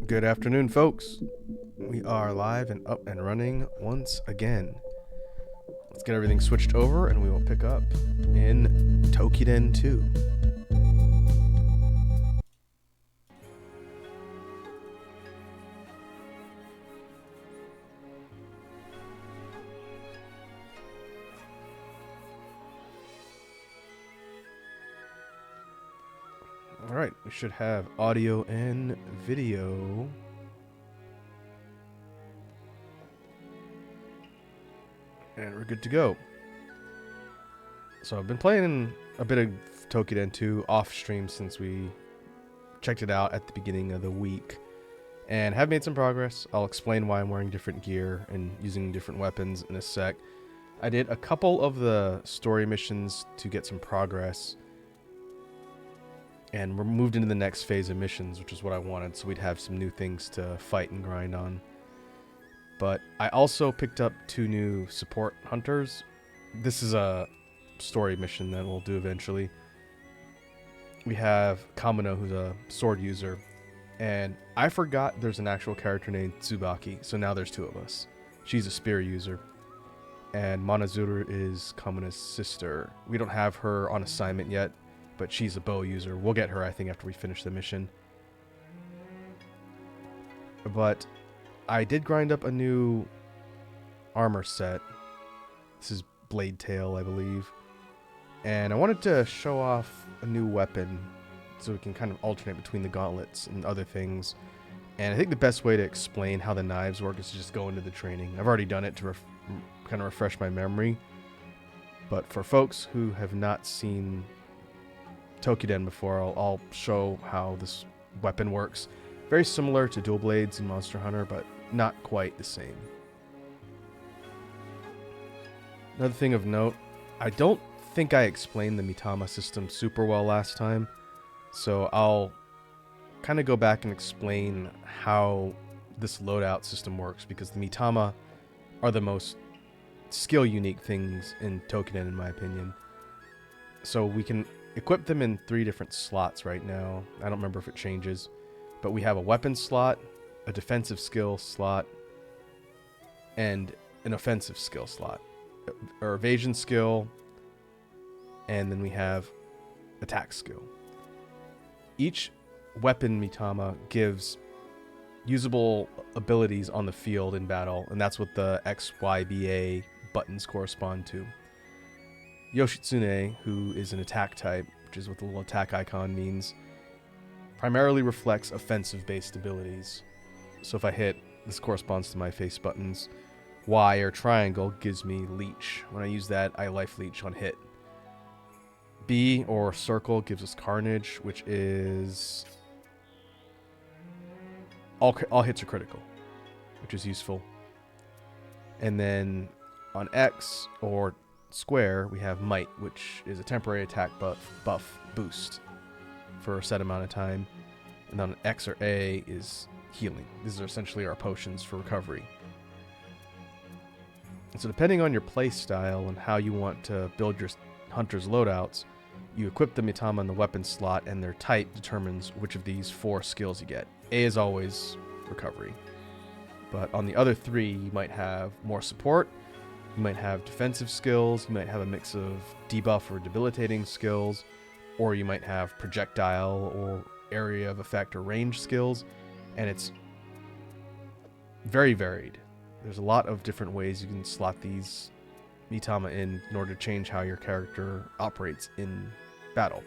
Good afternoon, folks. We are live and up and running once again. Let's get everything switched over and we will pick up in Toukiden 2. Alright, we should have audio and video. And we're good to go. So I've been playing a bit of Toukiden 2 off stream since we checked it out at the beginning of the week. And have made some progress. I'll explain why I'm wearing different gear and using different weapons in a sec. I did a couple of the story missions to get some progress. And we're moved into the next phase of missions, which is what I wanted, so we'd have some new things to fight and grind on. But I also picked up 2 new support hunters. This is a story mission that we'll do eventually. We have Kamino, who's a sword user. And I forgot there's an actual character named Tsubaki, so now there's 2 of us. She's a spear user. And Monazuru is Kamino's sister. We don't have her on assignment yet, but she's a bow user. We'll get her, I think, after we finish the mission. But I did grind up a new armor set. This is Blade Tail, I believe. And I wanted to show off a new weapon so we can kind of alternate between the gauntlets and other things. And I think the best way to explain how the knives work is to just go into the training. I've already done it to kind of refresh my memory. But for folks who have not seen Toukiden before, I'll show how this weapon works. Very similar to dual blades in Monster Hunter, but not quite the same. Another thing of note, I don't think I explained the Mitama system super well last time, so I'll kind of go back and explain how this loadout system works, because the Mitama are the most skill unique things in Toukiden, in my opinion. So we can equip them in 3 different slots right now. I don't remember if it changes, but we have a weapon slot, a defensive skill slot, and an offensive skill slot, or evasion skill, and then we have attack skill. Each weapon Mitama gives usable abilities on the field in battle, and that's what the X, Y, B, A buttons correspond to. Yoshitsune, who is an attack type, which is what the little attack icon means, primarily reflects offensive-based abilities. So if I hit, this corresponds to my face buttons. Y or triangle gives me leech. When I use that, I life leech on hit. B or circle gives us carnage, which is all hits are critical, which is useful. And then on X or square, we have might, which is a temporary attack buff boost for a set amount of time. And then X or A is healing. These are essentially our potions for recovery. And so depending on your play style and how you want to build your hunter's loadouts, you equip the Mitama in the weapon slot, and their type determines which of these 4 skills you get. A is always recovery. But on the other 3, you might have more support, you might have defensive skills, you might have a mix of debuff or debilitating skills, or you might have projectile or area of effect or range skills, and it's very varied. There's a lot of different ways you can slot these Mitama in order to change how your character operates in battle.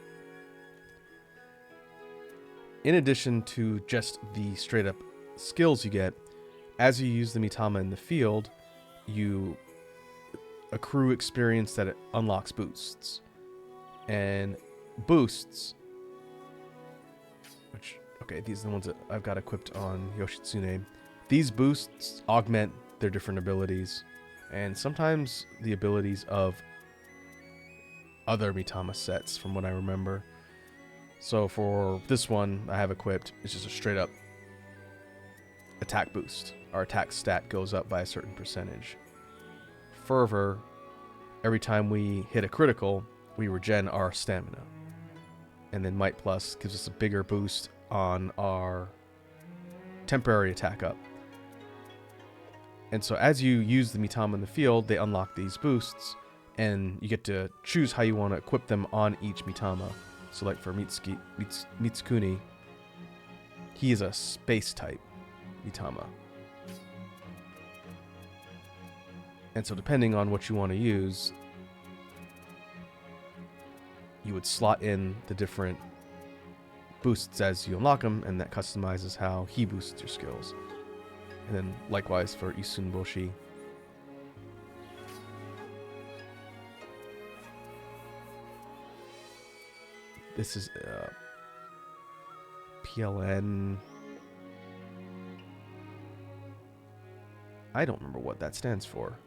In addition to just the straight up skills you get, as you use the Mitama in the field, you accrue experience that it unlocks boosts. And boosts, which, okay, these are the ones that I've got equipped on Yoshitsune. These boosts augment their different abilities, and sometimes the abilities of other Mitama sets, from what I remember. So for this one I have equipped, it's just a straight up attack boost. Our attack stat goes up by a certain percentage. Fervor, every time we hit a critical, we regen our stamina. And then Might Plus gives us a bigger boost on our temporary attack up. And so as you use the Mitama in the field, they unlock these boosts, and you get to choose how you want to equip them on each Mitama. So like for Mitsukuni, he is a space type Mitama. And so depending on what you want to use, you would slot in the different boosts as you unlock them, and that customizes how he boosts your skills. And then likewise for Isunboshi. This is PLN. I don't remember what that stands for.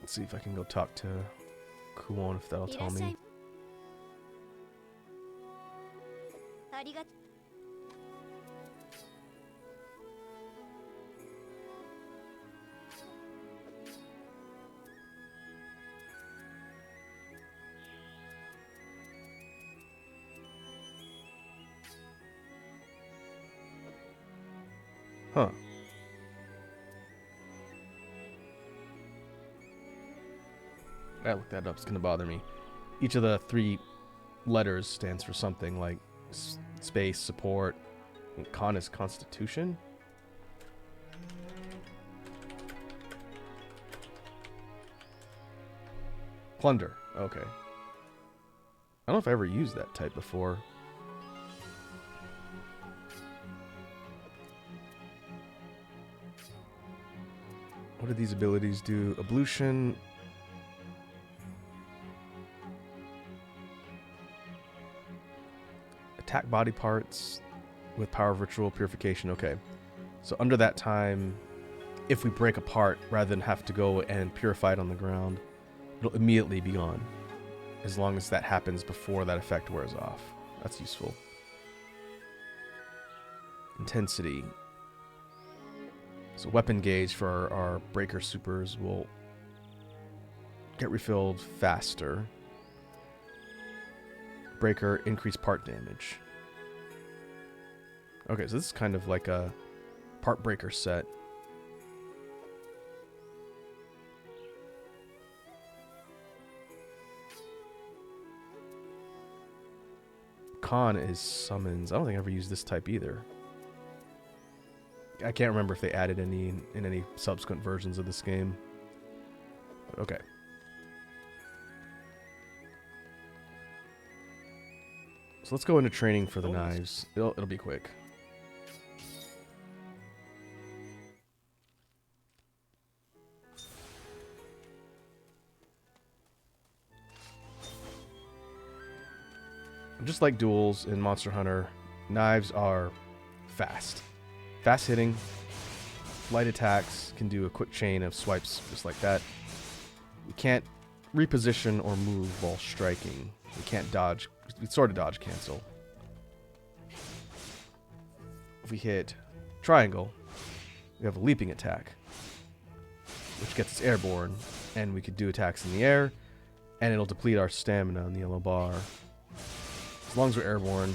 Let's see if I can go talk to Kuon, if that'll tell me. Huh. I looked that up. It's gonna bother me. Each of the 3 letters stands for something, like space, support, and con is constitution. Plunder. Okay. I don't know if I ever used that type before. What do these abilities do? Ablution. Attack body parts with power of ritual purification. Okay. So under that time, if we break apart, rather than have to go and purify it on the ground, it'll immediately be gone. As long as that happens before that effect wears off. That's useful. Intensity. So weapon gauge for our breaker supers will get refilled faster. Breaker, increase part damage. Okay, so this is kind of like a part breaker set. Con is summons. I don't think I ever used this type either. I can't remember if they added any in any subsequent versions of this game. But okay. So let's go into training for the knives. It'll be quick. Just like duels in Monster Hunter, knives are fast. Fast hitting, light attacks, can do a quick chain of swipes just like that. We can't reposition or move while striking. We can't dodge. We sort of dodge cancel. If we hit triangle, we have a leaping attack, which gets us airborne, and we could do attacks in the air, and it'll deplete our stamina on the yellow bar. As long as we're airborne,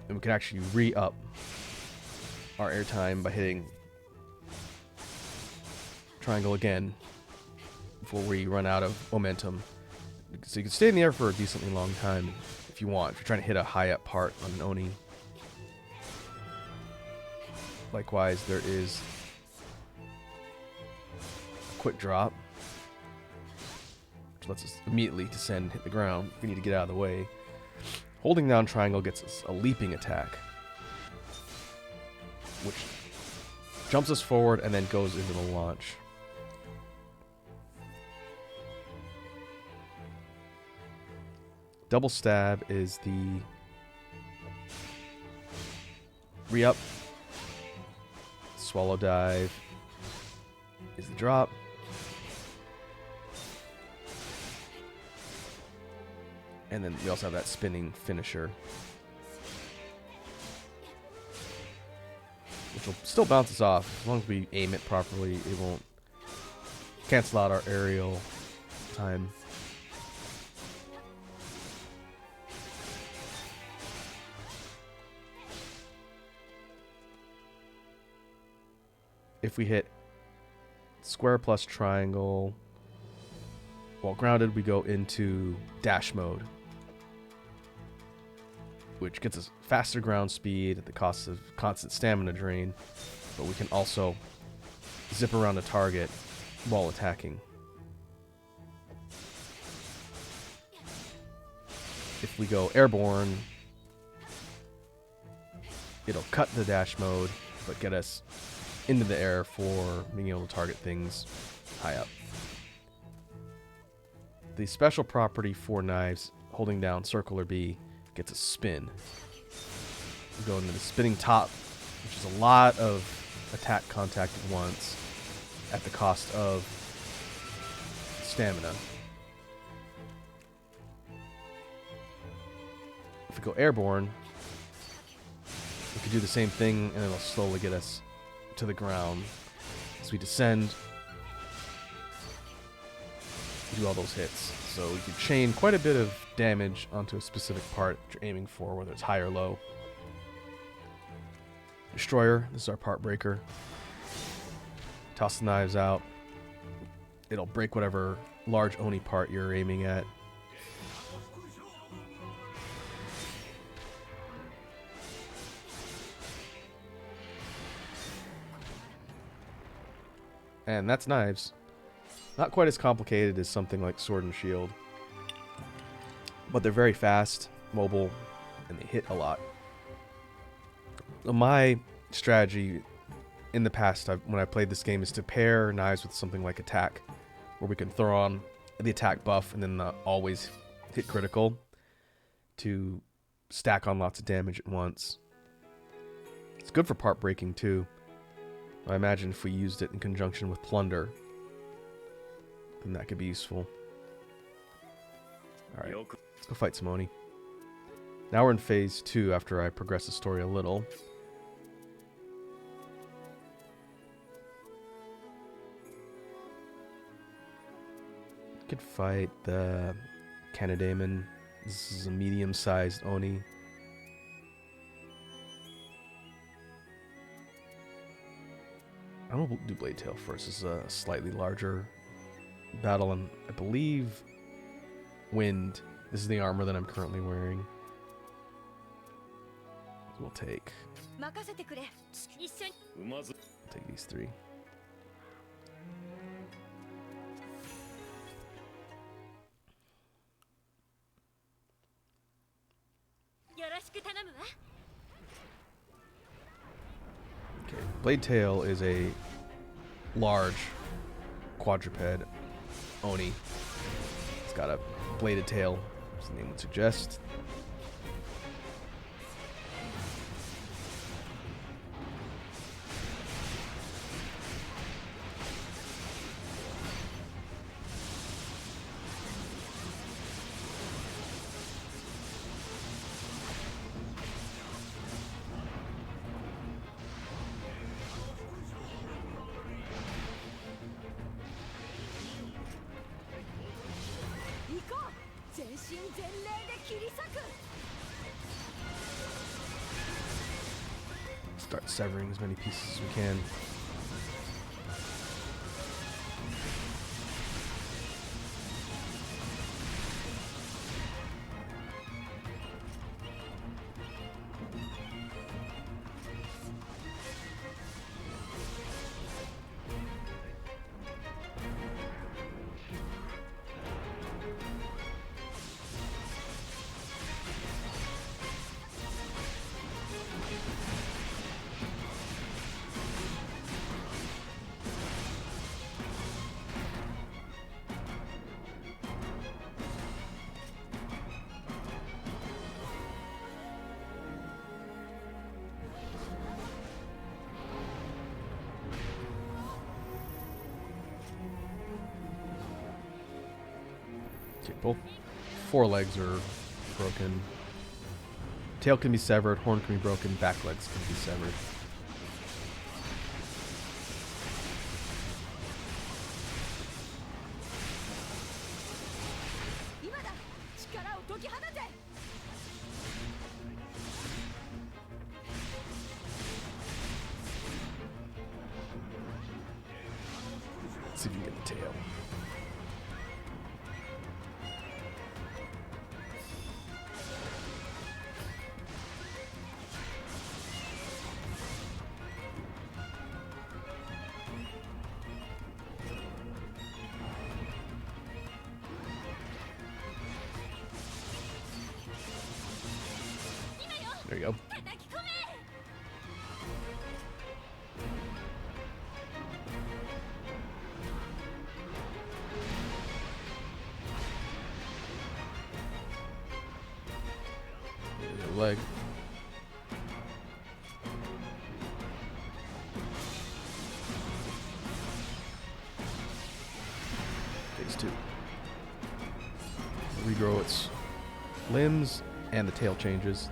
and we can actually re-up our airtime by hitting triangle again before we run out of momentum. So you can stay in the air for a decently long time if you want, if you're trying to hit a high up part on an Oni. Likewise, there is a quick drop, which lets us immediately descend and hit the ground if we need to get out of the way. Holding down triangle gets us a leaping attack, which jumps us forward and then goes into the launch. Double stab is the re-up. Swallow dive is the drop. And then we also have that spinning finisher. which will still bounce us off. As long as we aim it properly, it won't cancel out our aerial time. If we hit square plus triangle while grounded, we go into dash mode, which gets us faster ground speed at the cost of constant stamina drain, but we can also zip around a target while attacking. If we go airborne, it'll cut the dash mode, but get us into the air for being able to target things high up. The special property for knives, holding down circle or B, gets a spin. We go into the spinning top, which is a lot of attack contact at once at the cost of stamina. If we go airborne, we can do the same thing and it'll slowly get us to the ground. As we descend, do all those hits. So we can chain quite a bit of damage onto a specific part that you're aiming for, whether it's high or low. Destroyer, this is our part breaker. Toss the knives out. It'll break whatever large Oni part you're aiming at. And that's knives. Not quite as complicated as something like Sword and Shield. But they're very fast, mobile, and they hit a lot. My strategy in the past when I played this game is to pair knives with something like attack, where we can throw on the attack buff and then always hit critical to stack on lots of damage at once. It's good for part breaking too. I imagine if we used it in conjunction with plunder, then that could be useful. Alright, let's go fight some Oni. Now we're in phase 2 after I progress the story a little. Could fight the Canadaemon. This is a medium-sized Oni. I'm gonna do Blade Tail first. This is a slightly larger battle, and I believe Wind. This is the armor that I'm currently wearing. We'll take these 3. Okay, Blade Tail is a large quadruped Oni. It's got a bladed tail, as the name would suggest. Start severing as many pieces as we can. Okay, both forelegs are broken. Tail can be severed, horn can be broken, back legs can be severed. see if you can get the tail. There you go. Leg. Phase 2. Regrow its limbs and the tail changes.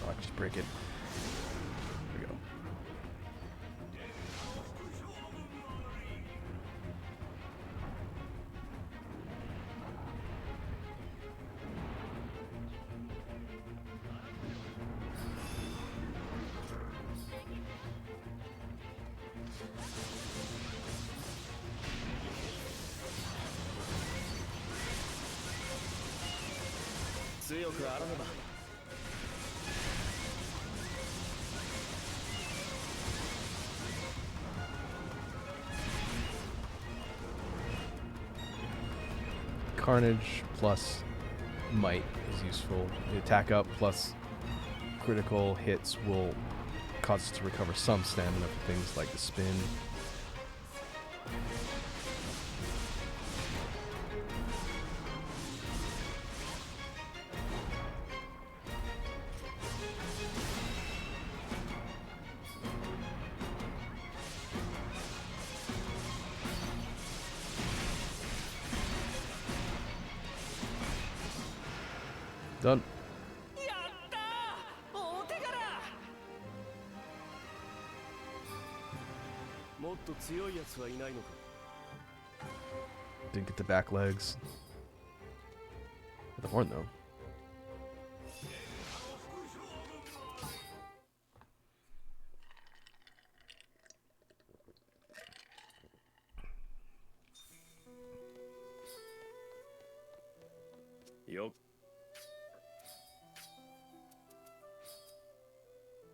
Oh, just break it. There we go. Carnage plus might is useful. The attack up plus critical hits will cause us to recover some stamina for things like the spin. Done. Didn't get the back legs. The horn though.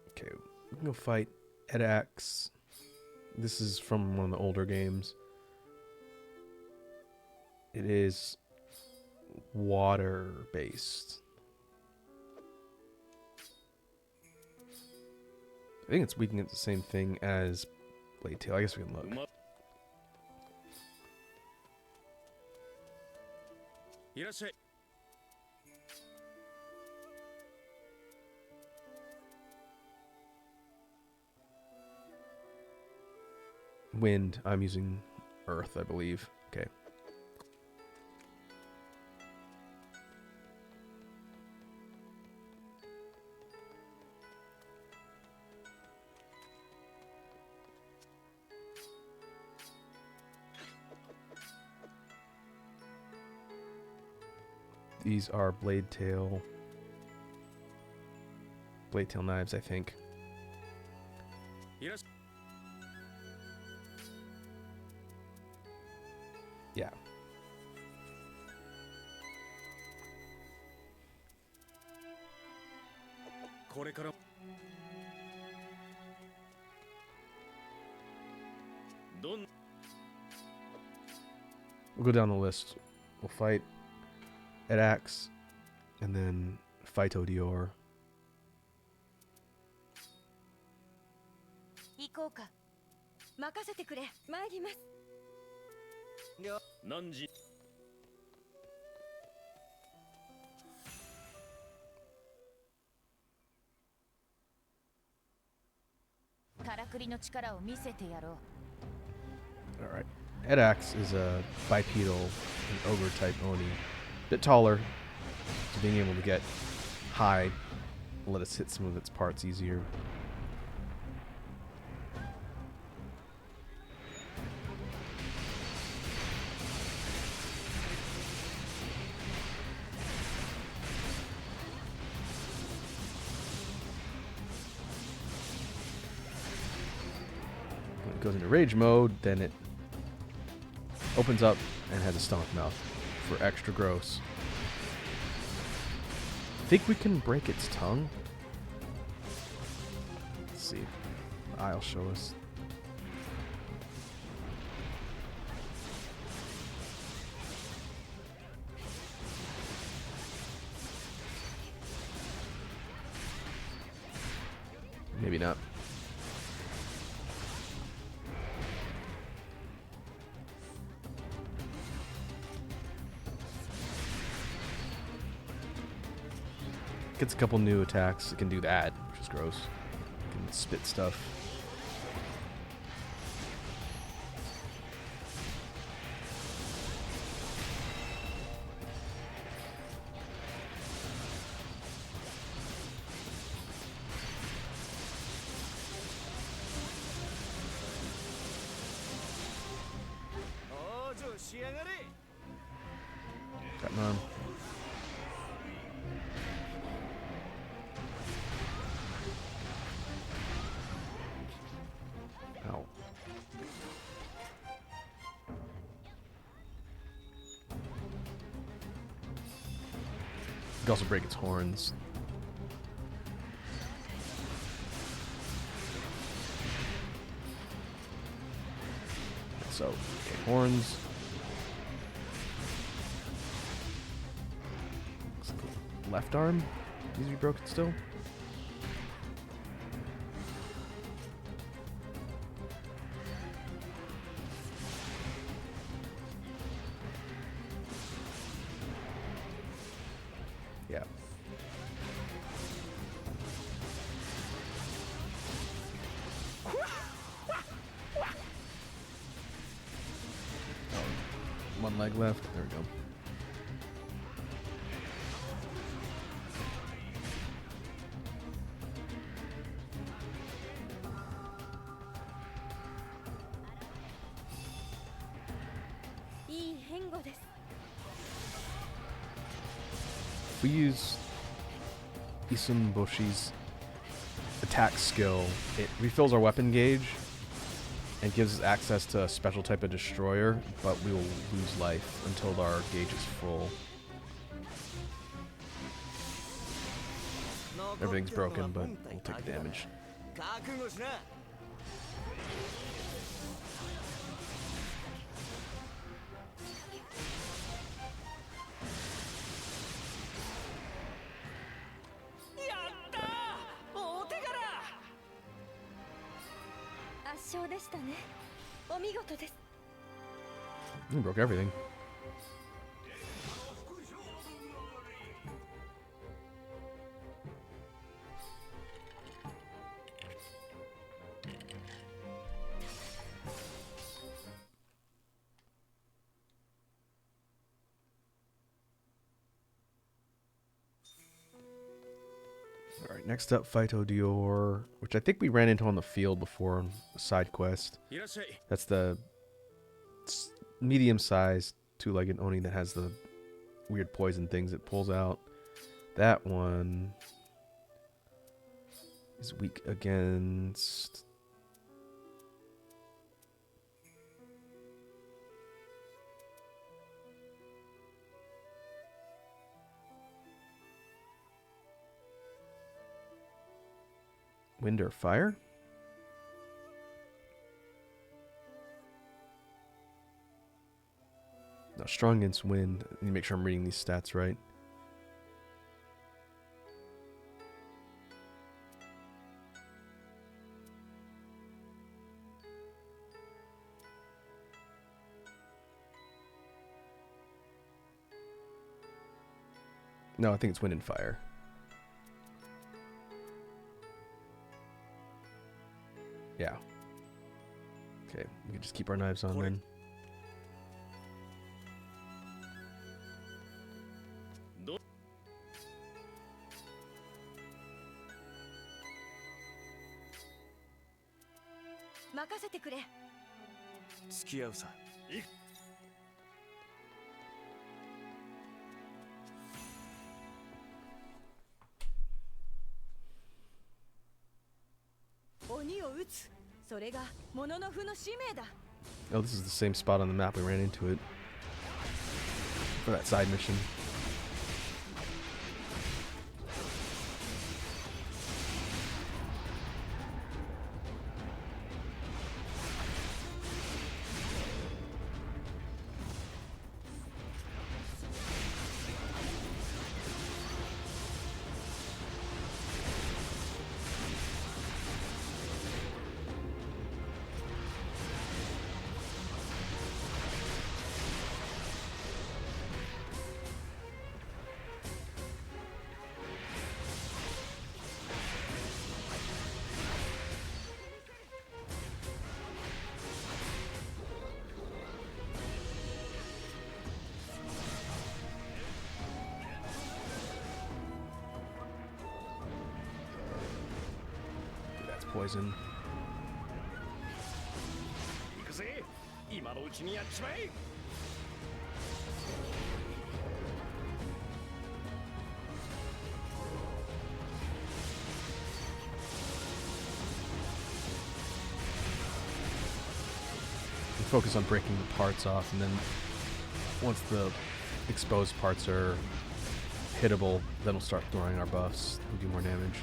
Okay, we can go fight Edax. This is from one of the older games. It is water based. I think it's weakening the same thing as Blade Tail. I guess we can look. Wind. I'm using Earth, I believe. Okay. These are blade tail knives, I think. Yes. Yeah. We'll go down the list. We'll fight Edax, and then fight Odior. Alright. Edax is a bipedal and ogre type Oni. Bit taller, so being able to get high will let us hit some of its parts easier. it goes into rage mode, then it opens up and has a stomach mouth for extra gross. I think we can break its tongue. Let's see. The eye will show us. Maybe not. Gets a couple new attacks. It can do that, which is gross. It can spit stuff. Got none. Ow. You can also break its horns. So, okay, horns. Left arm needs to be broken still. Yeah. Oh, one leg left. There we go. If we use Isumboshi's attack skill, it refills our weapon gauge and gives us access to a special type of destroyer, but we will lose life until our gauge is full. Everything's broken, but we'll take damage. We broke everything. Alright, next up, Phyto Dior, which I think we ran into on the field before on a side quest. That's the medium-sized two-legged Oni that has the weird poison things it pulls out. That one is weak against... wind or fire? No, strong against wind. I need to make sure I'm reading these stats right. No, I think it's wind and fire. Yeah. Okay, we can just keep our knives on then. Oh, this is the same spot on the map we ran into it for that side mission. That's poison. Focus on breaking the parts off, and then once the exposed parts are hittable, then we'll start throwing our buffs and do more damage.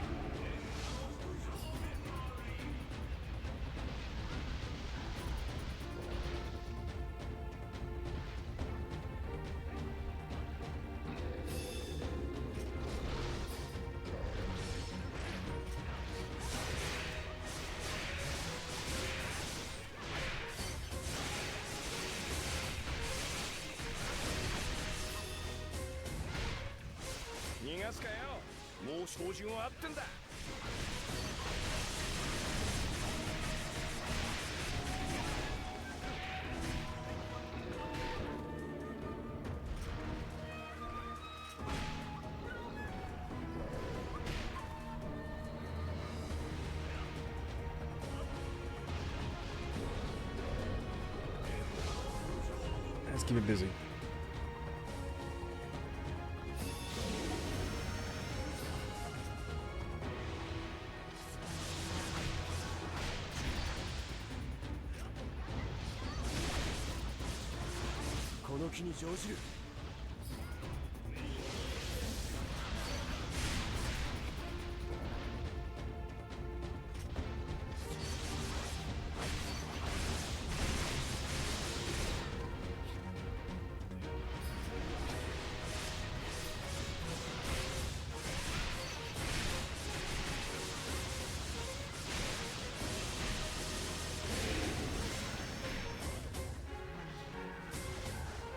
Let's keep it busy.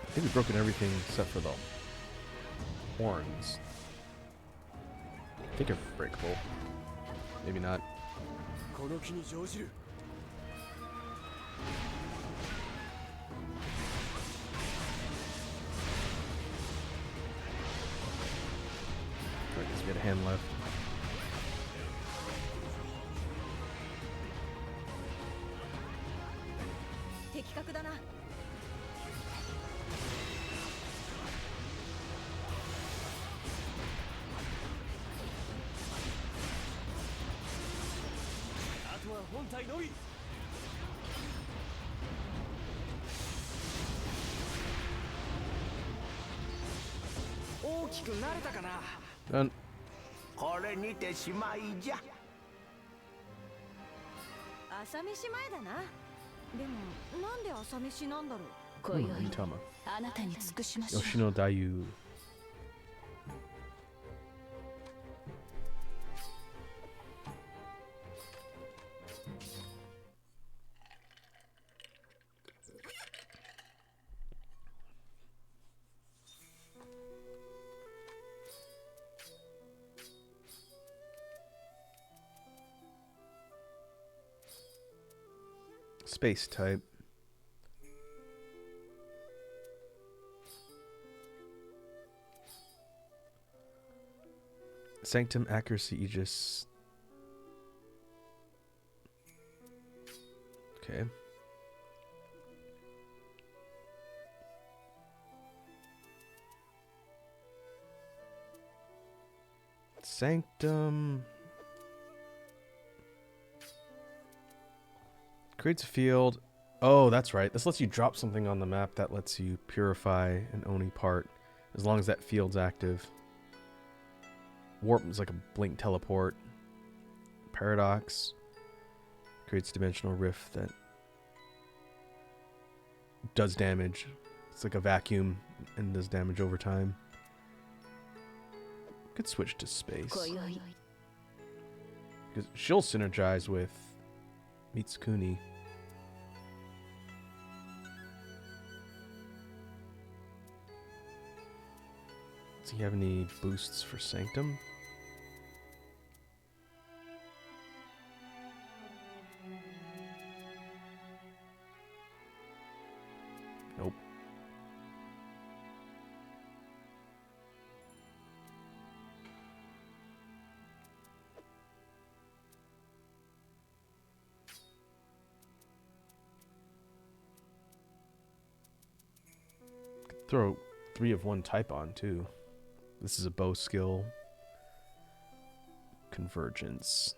I think we've broken everything except for the horns. I think they're breakable. Maybe not. Alright, guess we got a hand left. Done. これにてしまいじゃ。朝飯前だな。でもなんで朝飯なんだろう。今宵Mitama. あなたに尽くしましょう。 Yoshino Dayu. Space type. Sanctum, Accuracy, Aegis. Okay. Sanctum. Creates a field. Oh, that's right. This lets you drop something on the map that lets you purify an Oni part as long as that field's active. Warp is like a blink teleport. Paradox creates dimensional rift that does damage. It's like a vacuum and does damage over time. Could switch to space. Because she'll synergize with Mitsukuni. Does he have any boosts for Sanctum? Nope. Could throw 3 of 1 type on too. This is a bow skill. Convergence.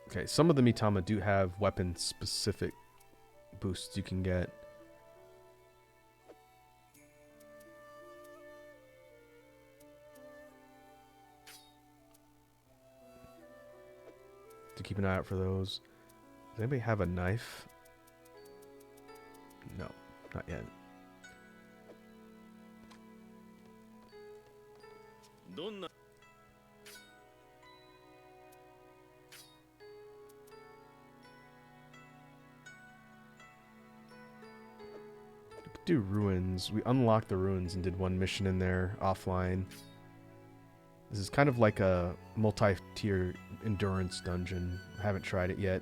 Okay, some of the Mitama do have weapon-specific boosts you can get. To keep an eye out for those. Does anybody have a knife? No, not yet. We could do ruins. We unlocked the ruins and did 1 mission in there offline. This is kind of like a multi-tier endurance dungeon. I haven't tried it yet.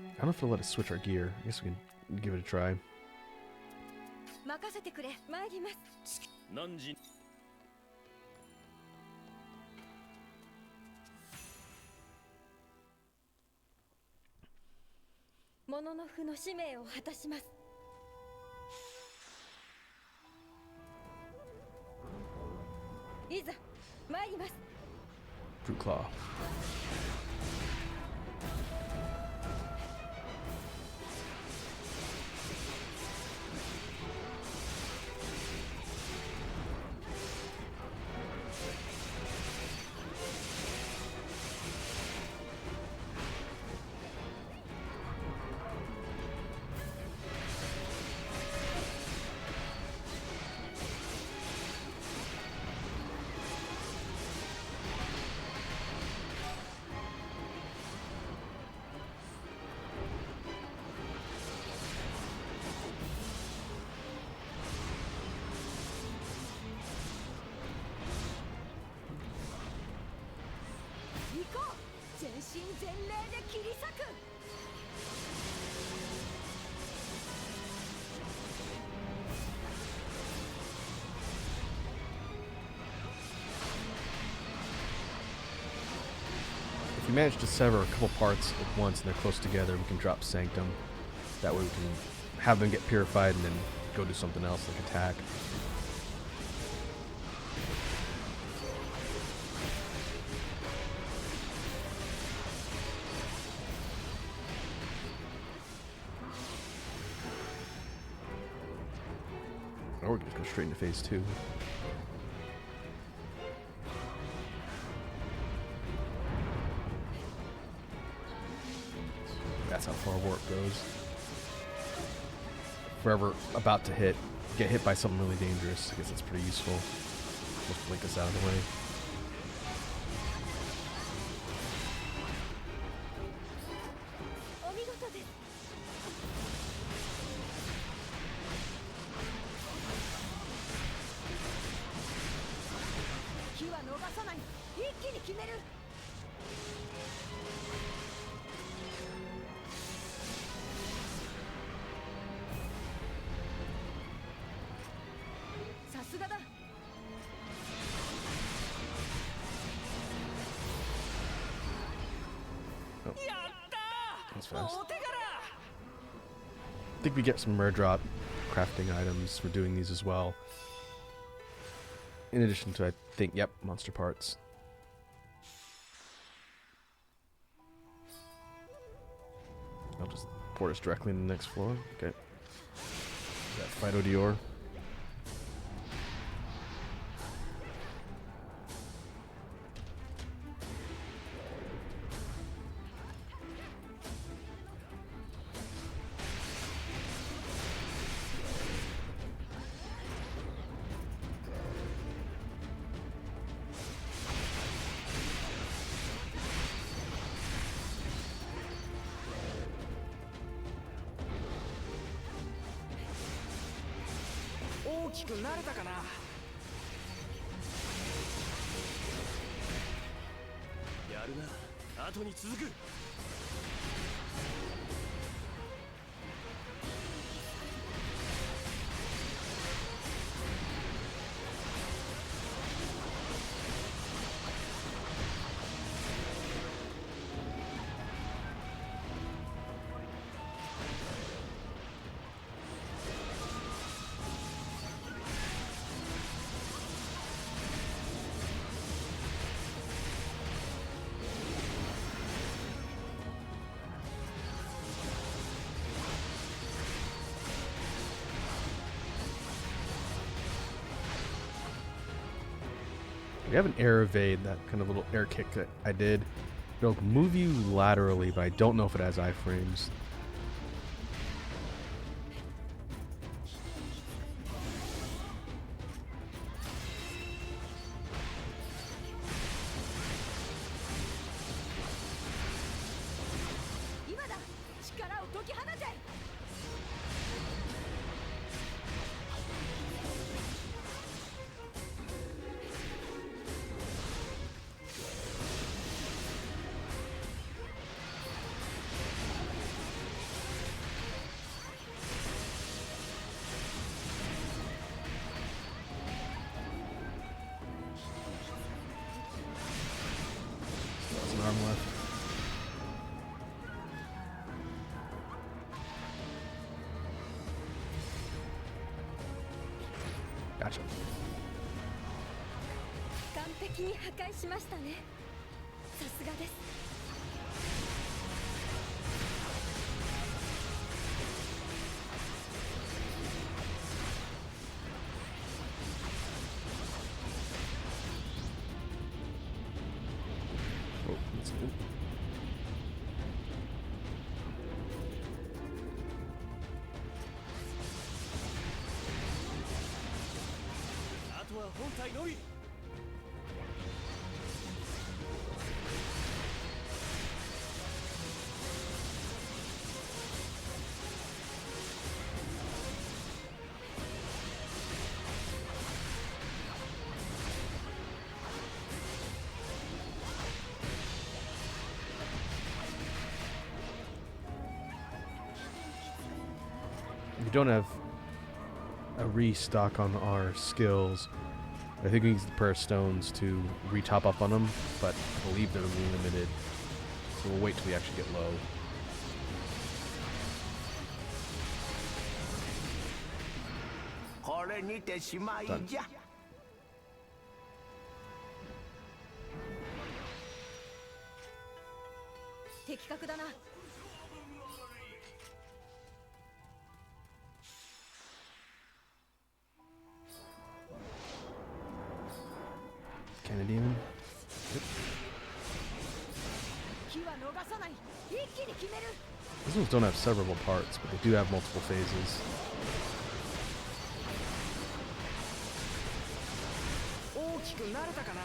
I don't know if it'll let us switch our gear. I guess we can give it a try. 任せてくれ。参ります。モノノフの使命を果たします。いざ参ります。Brute Claw. If we manage to sever a couple parts at once and they're close together, we can drop Sanctum. That way we can have them get purified and then go do something else like attack. Or we can just go straight into phase 2. That's how far warp goes. If we're ever about to get hit by something really dangerous, I guess that's pretty useful. Just blink us out of the way. すがだ。 That's fast. I think we get some rare drop crafting items for doing these as well. In addition to, I think, yep, monster parts. I'll just port us directly in the next floor. Okay. That Fido Dior. We have an air evade, that kind of little air kick that I did. It'll move you laterally, but I don't know if it has iframes. Arm left. Gotcha. 完璧に破壊しましたね。さすがです。 Oh, that's good. We don't have a restock on our skills. I think we use the pair of stones to re-top up on them, but I believe they're limited. So we'll wait till we actually get low. Done. 的確だな。 Canadian. Yep. 機は逃さない。一気に決める。 These ones don't have severable parts, but they do have multiple phases. 大きくなれたかな。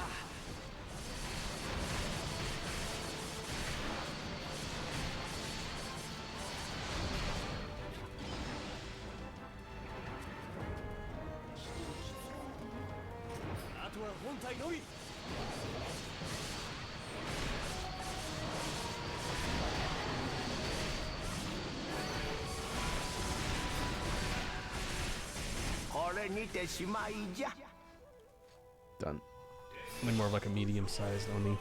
本体のみ。 これにてしまいじゃ。 Done. Like more of like a medium-sized Oni.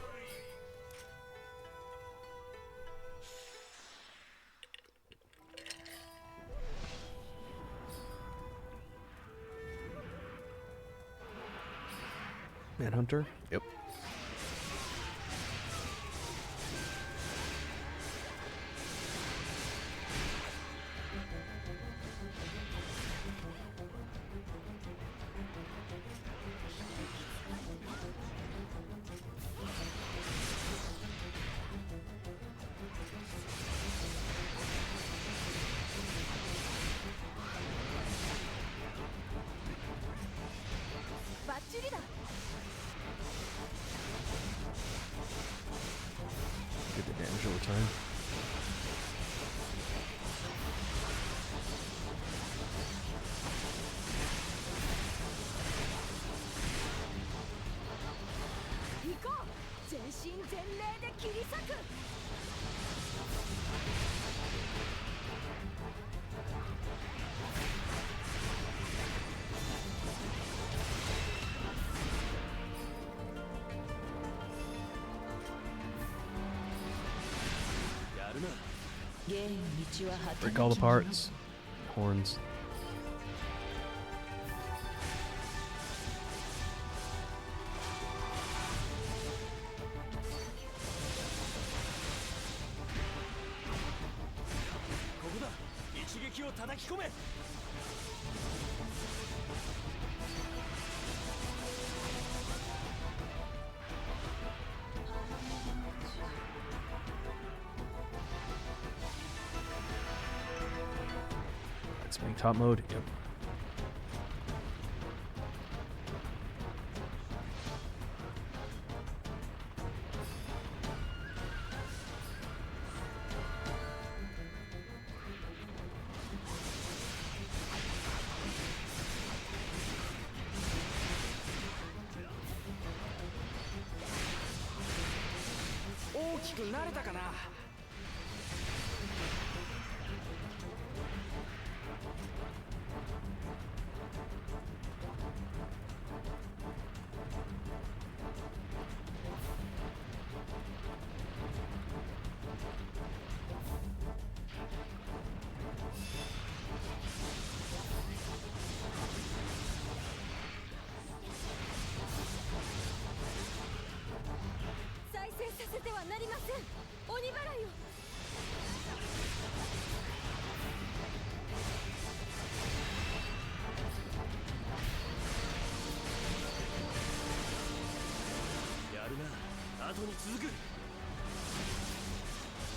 Manhunter? Yep. Get the damage over time. Break all the parts. Horns. Spinning top mode. Yep.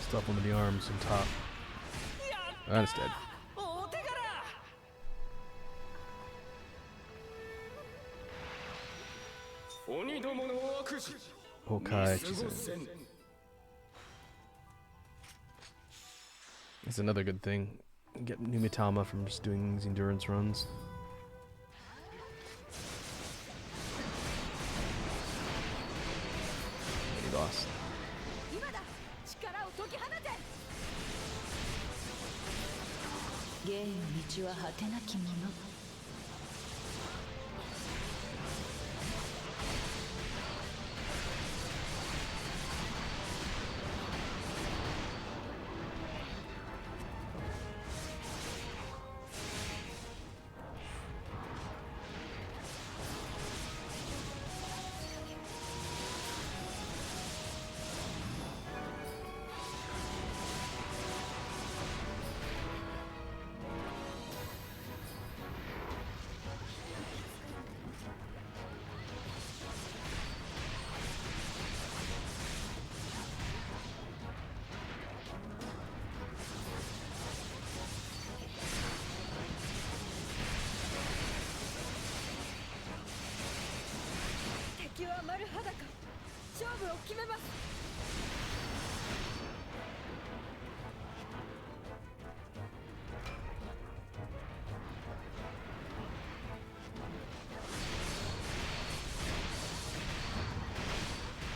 Stuff one of the arms on top. And it's dead. Okay, it's another good thing. Get new Mitama from just doing these endurance runs. Mini boss.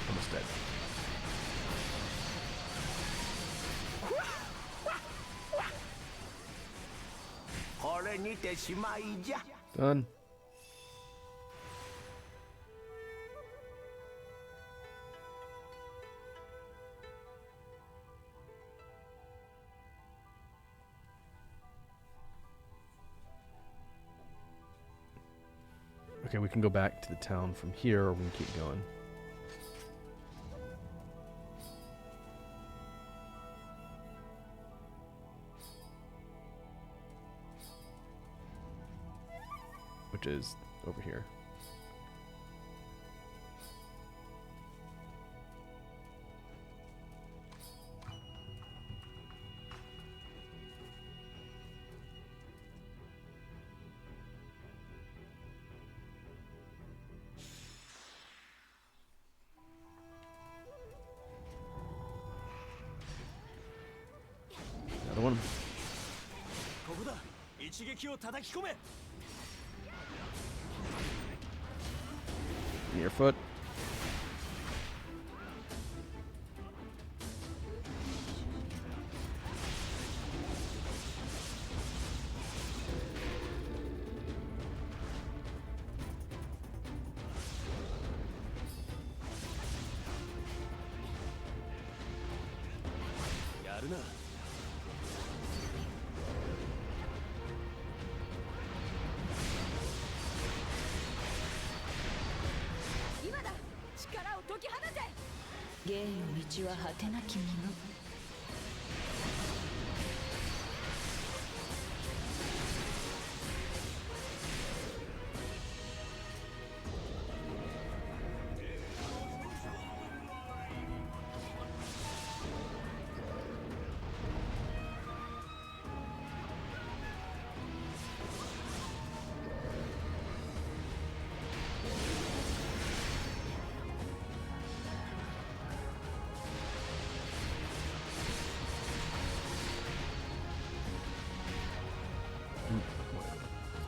Almost dead. Done. Okay, we can go back to the town from here, or we can keep going. Which is over here. Another one. ここだ。一撃を叩き込め。 Near foot.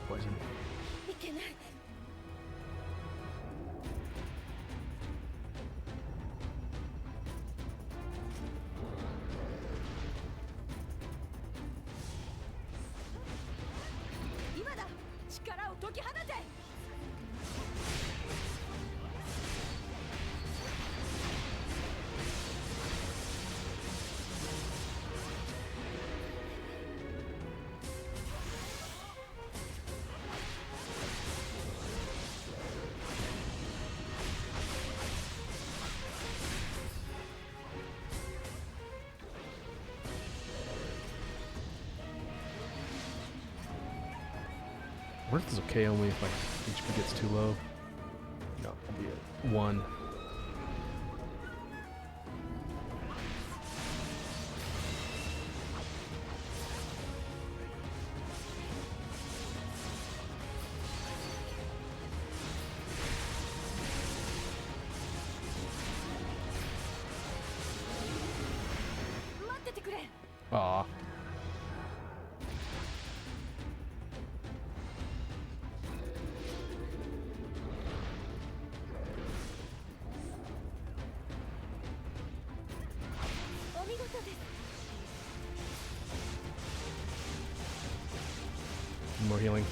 Poison. いけない。今だ。力を解き放て。 I wonder if this is okay only if my HP gets too low. No, it'll be at 1. Aw. More healing.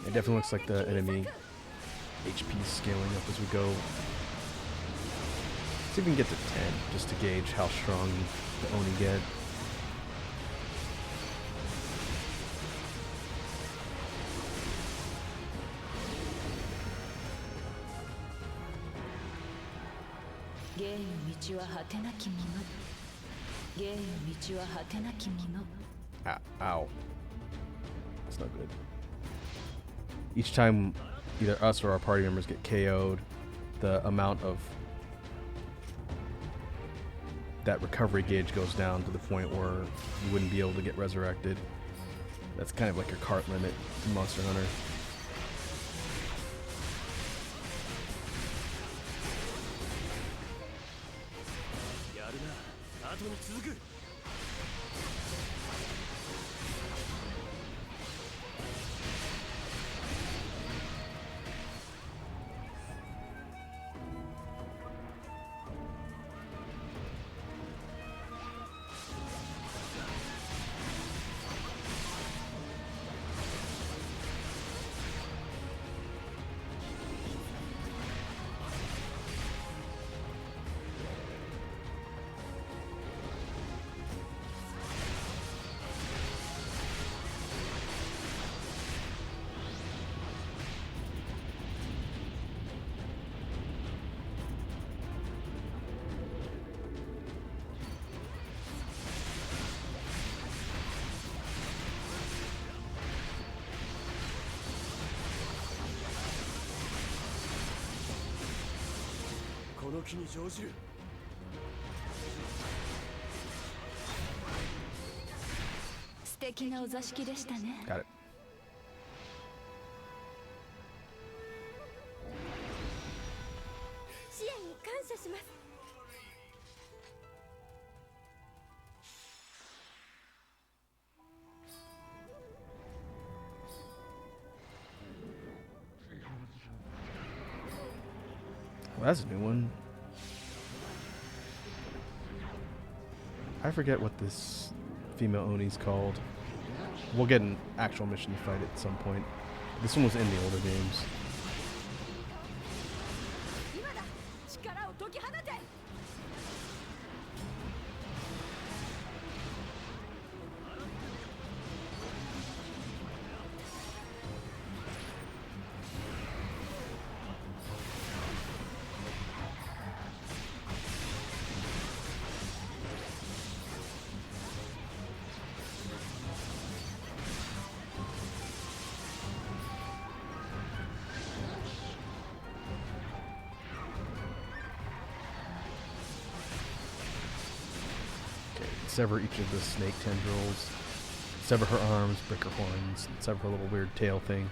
It definitely looks like the enemy HP is scaling up as we go. Let's see if we can get to 10, just to gauge how strong the Oni get. Ow. That's not good. Each time either us or our party members get KO'd, the amount of that recovery gauge goes down to the point where you wouldn't be able to get resurrected. That's kind of like your cart limit in Monster Hunter. の機に乗じる。素敵なお座敷でしたね。 Got it. Well, that's a new one. I forget what this female Oni's called. We'll get an actual mission fight at some point. This one was in the older games. Sever each of the snake tendrils, sever her arms, break her horns, and sever her little weird tail thing.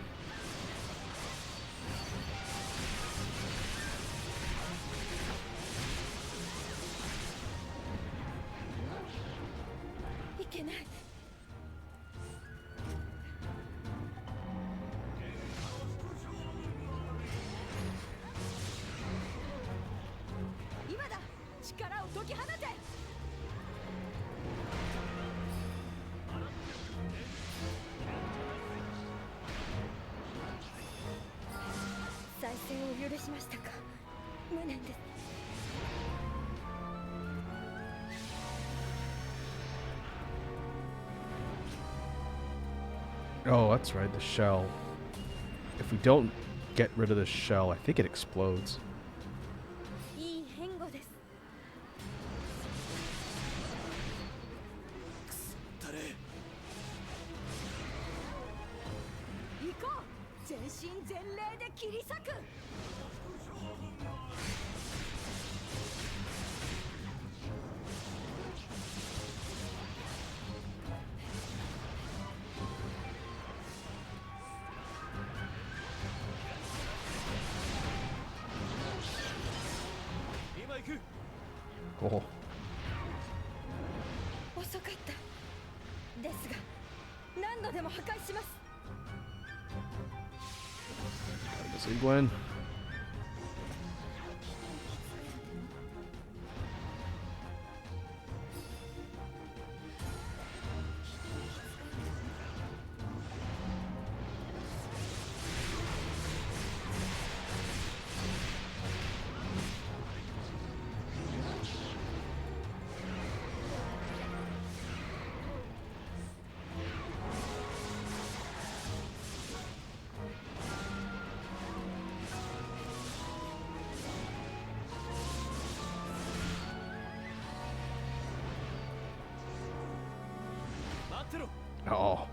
Oh, that's right, the shell. If we don't get rid of the shell, I think it explodes. Oh. Gotta see Gwen. Oh.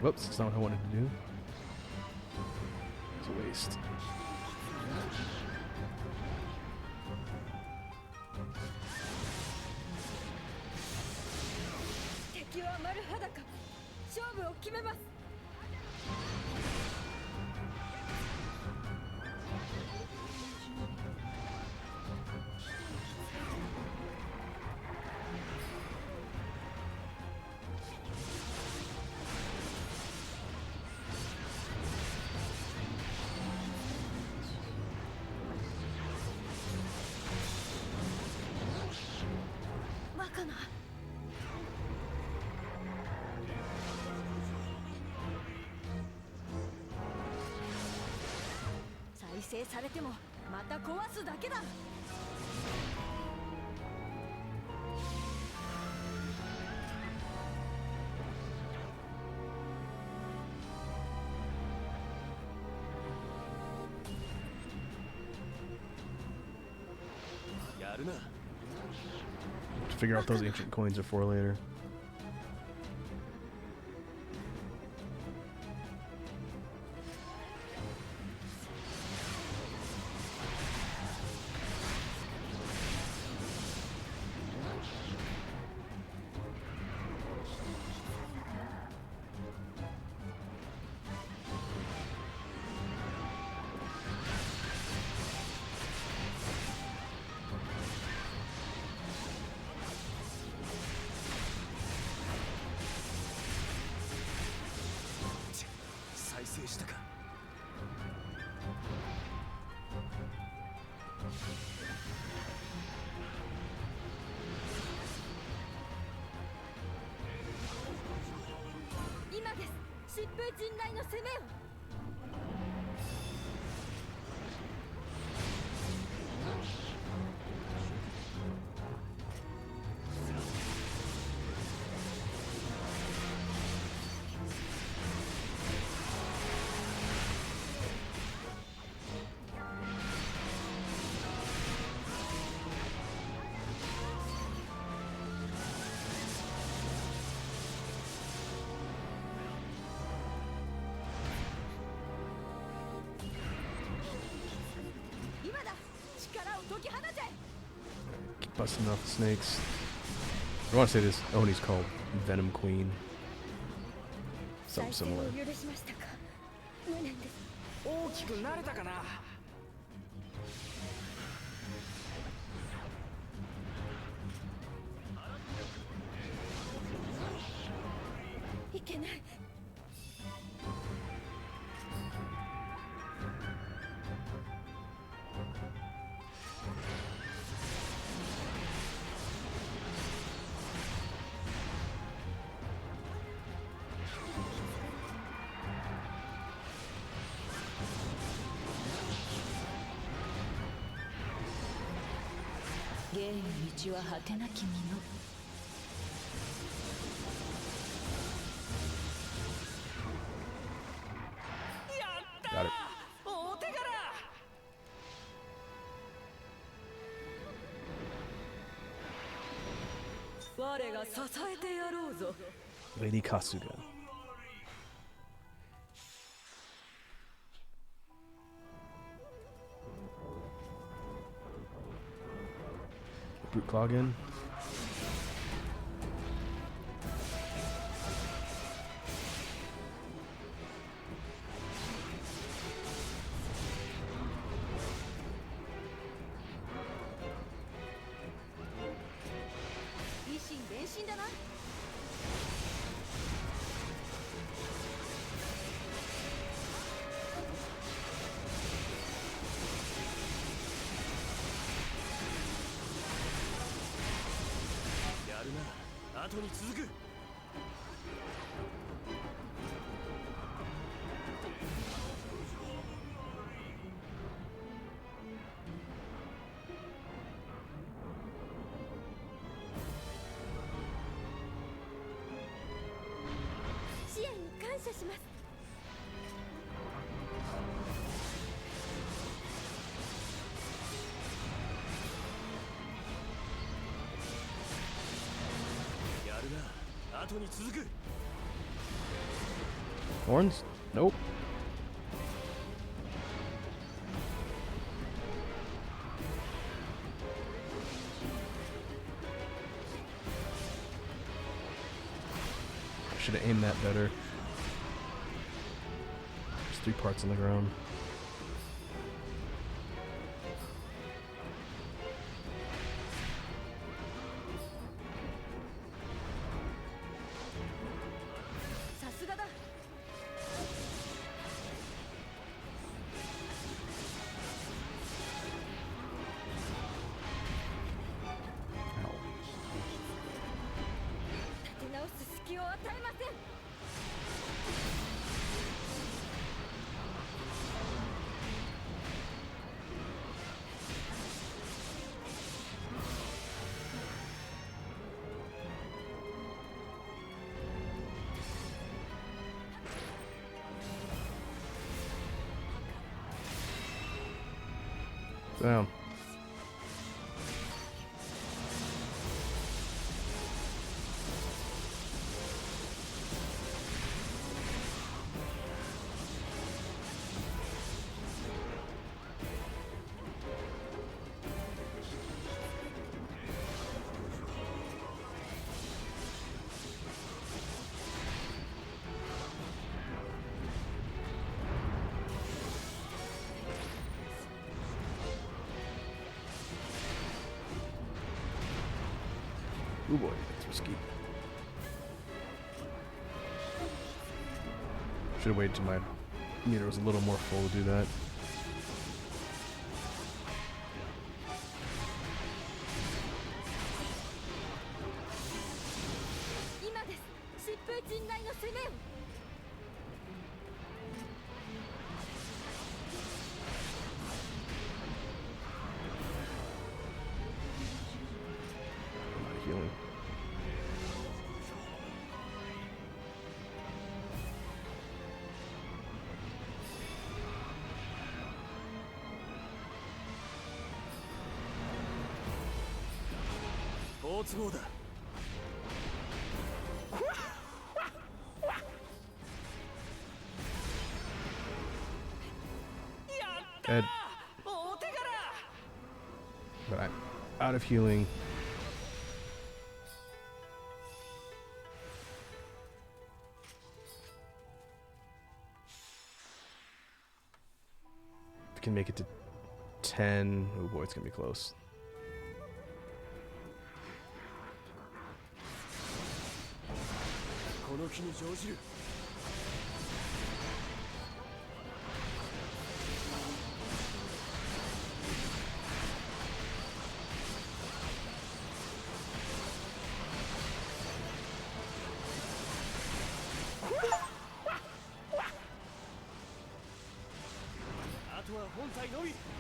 Whoops, that's not what I wanted to do. It's a waste. To figure out what those ancient coins are for later. Keep busting off the snakes. I want to say this Oni's called Venom Queen. Something similar. 大きくなれたかな。いけない。芸の道は果てなきもの。 Got it. お手柄。我が支えてやろうぞ。 Lady Kasuga. Brute Claw again. Horns? Nope. Should have aimed that better. There's 3 parts on the ground. Down. Oh boy, that's risky. Should have waited till my meter was a little more full to do that. Healing. Dead. But I'm out of healing. If we can make it to 10. Oh boy, it's gonna be close.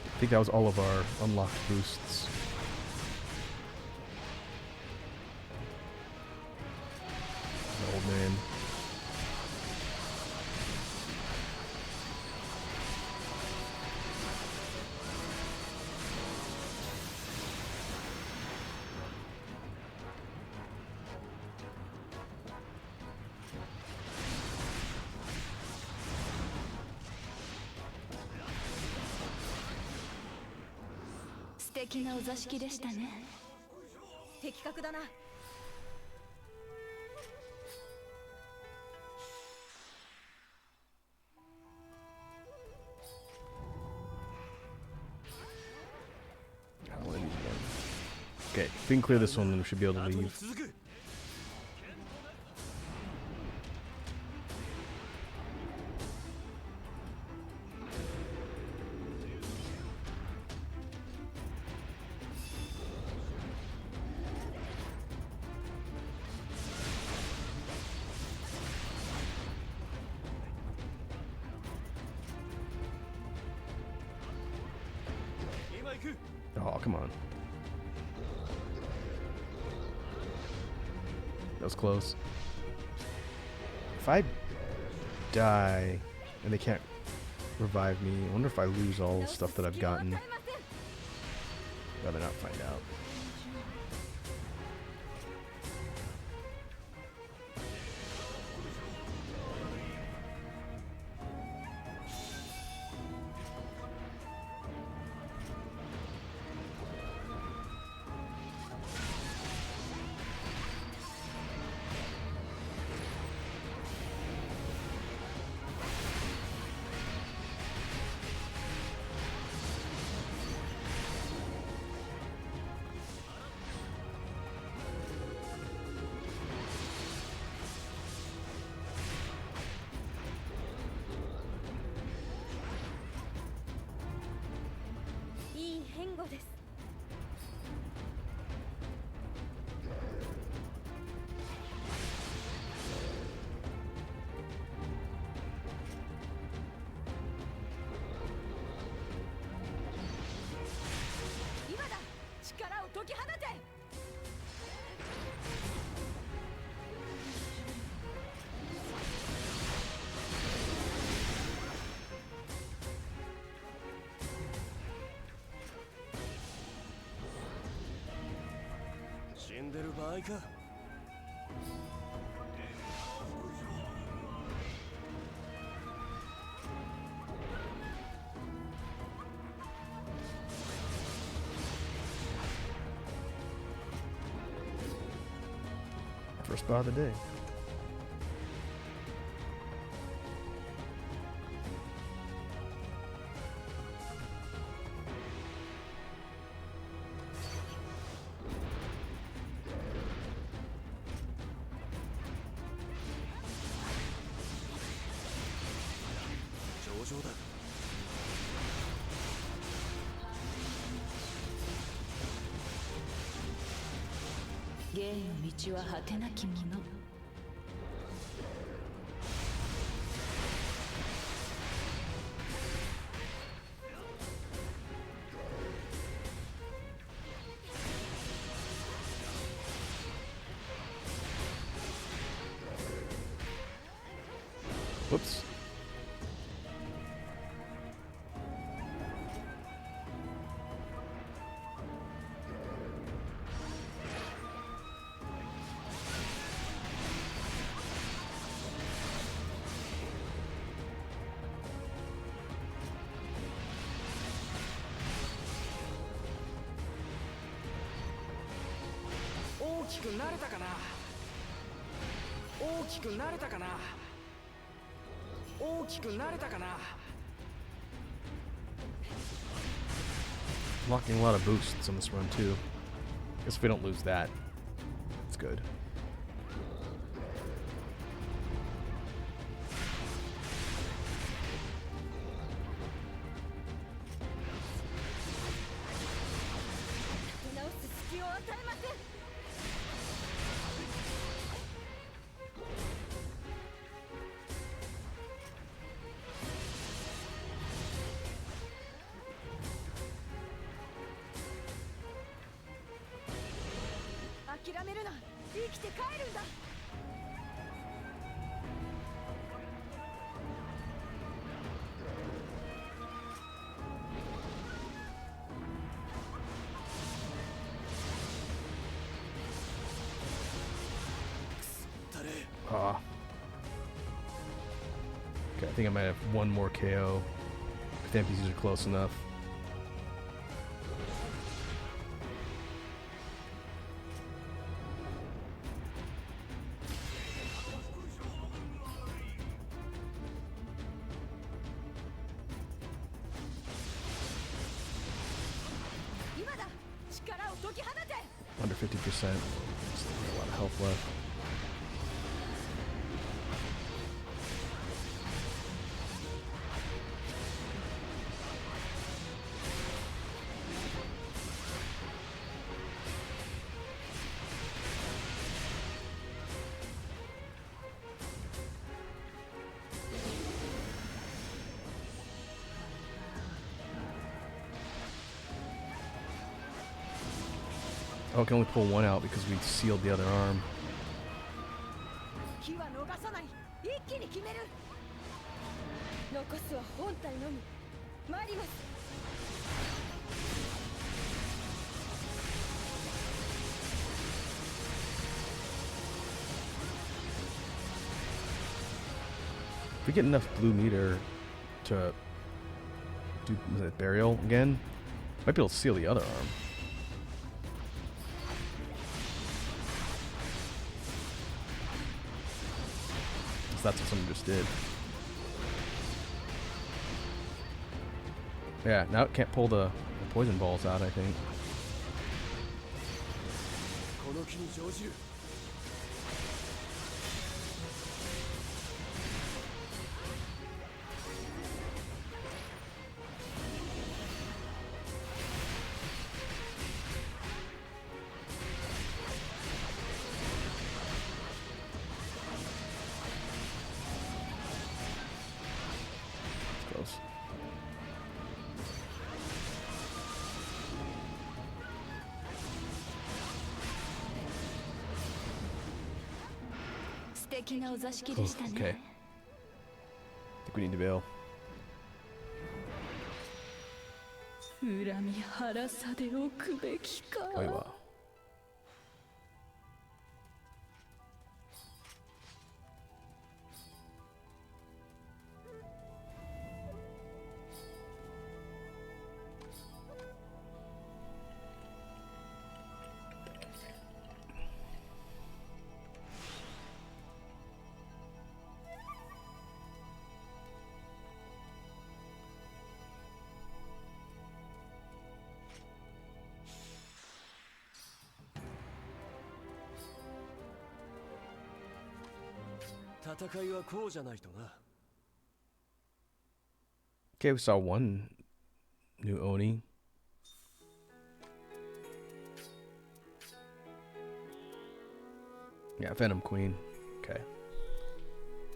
I think that was all of our unlocked boosts. The old man. Okay, if we can clear this one, then we should be able to leave. Oh, come on. That was close. If I die and they can't revive me, I wonder if I lose all the stuff that I've gotten. Rather not find out. First bar of the day. 芸の道は果てなきもの。Whoops. Locking a lot of boosts on this run too. Guess if we don't lose that, it's good. Okay, I think I might have one more KO if the NPCs are close enough. Under 50%. Still got a lot of health left. Oh, I can only pull one out because we sealed the other arm. If we get enough blue meter to do burial again, might be able to seal the other arm. That's what someone just did. Yeah, now it can't pull the poison balls out, I think. Okay. I think we need to bail. 恨み腹さでおくべきか。おいわ。戦いはこうじゃないとな。 Okay, we saw one new Oni. Yeah, Venom Queen. Okay.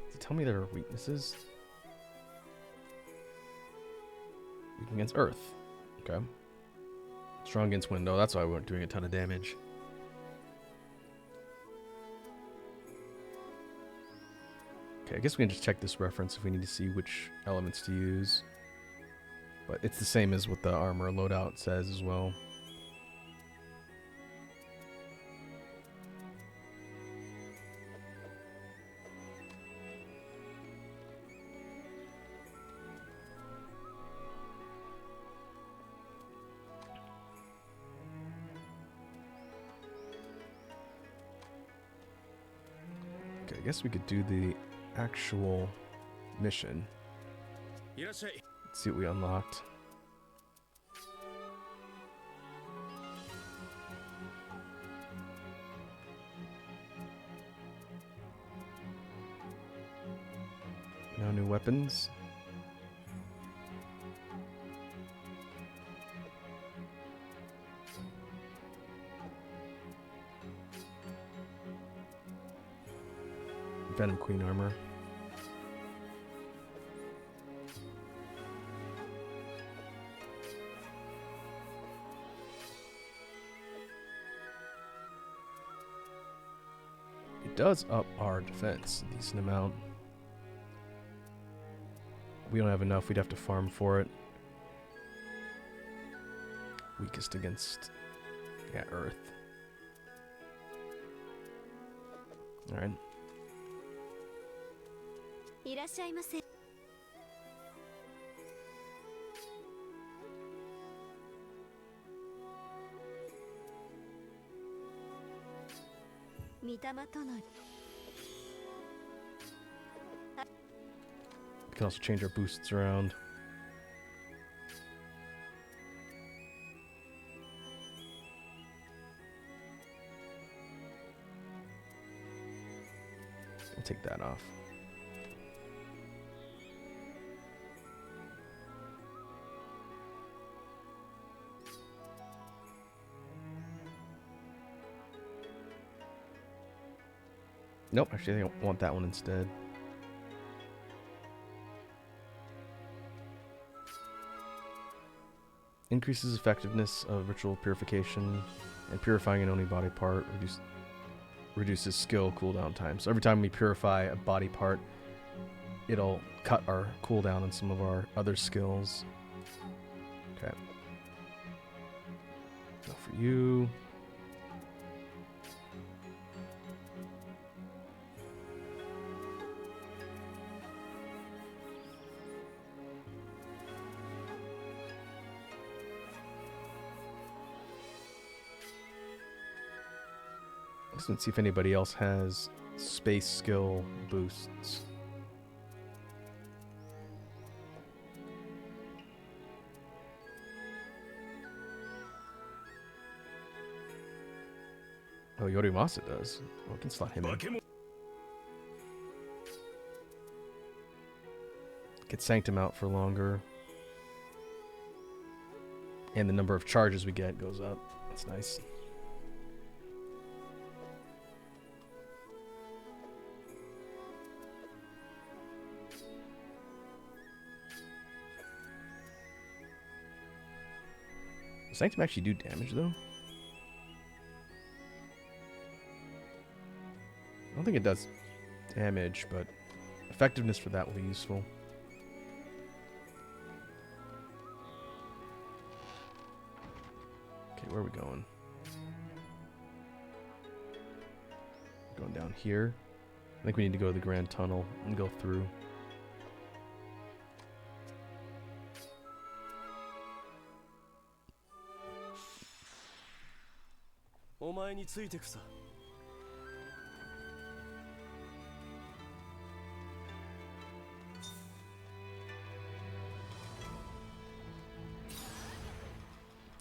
Does it tell me there are weaknesses? Weak against Earth. Okay. Strong against Window. That's why we weren't doing a ton of damage. Okay, I guess we can just check this reference if we need to see which elements to use. But it's the same as what the armor loadout says as well. Okay, I guess we could do the actual mission. Let's see what we unlocked. No new weapons. Venom Queen armor. It does up our defense a decent amount. We don't have enough, we'd have to farm for it. Weakest against, yeah, Earth. Alright. いらっしゃいませ。御霊との We can also change our boosts around. I'll take that off. Nope, actually I want that one instead. Increases effectiveness of ritual purification and purifying an only body part. Reduces skill cooldown time. So every time we purify a body part, it'll cut our cooldown on some of our other skills. Okay. Now for you. Let's see if anybody else has space skill boosts. Oh, Yorimasa does. Oh, we can slot him in. Get Sanctum out for longer. And the number of charges we get goes up. That's nice. Does Sanctum actually do damage, though? I don't think it does damage, but effectiveness for that will be useful. Okay, where are we going? Going down here. I think we need to go to the Grand Tunnel and go through.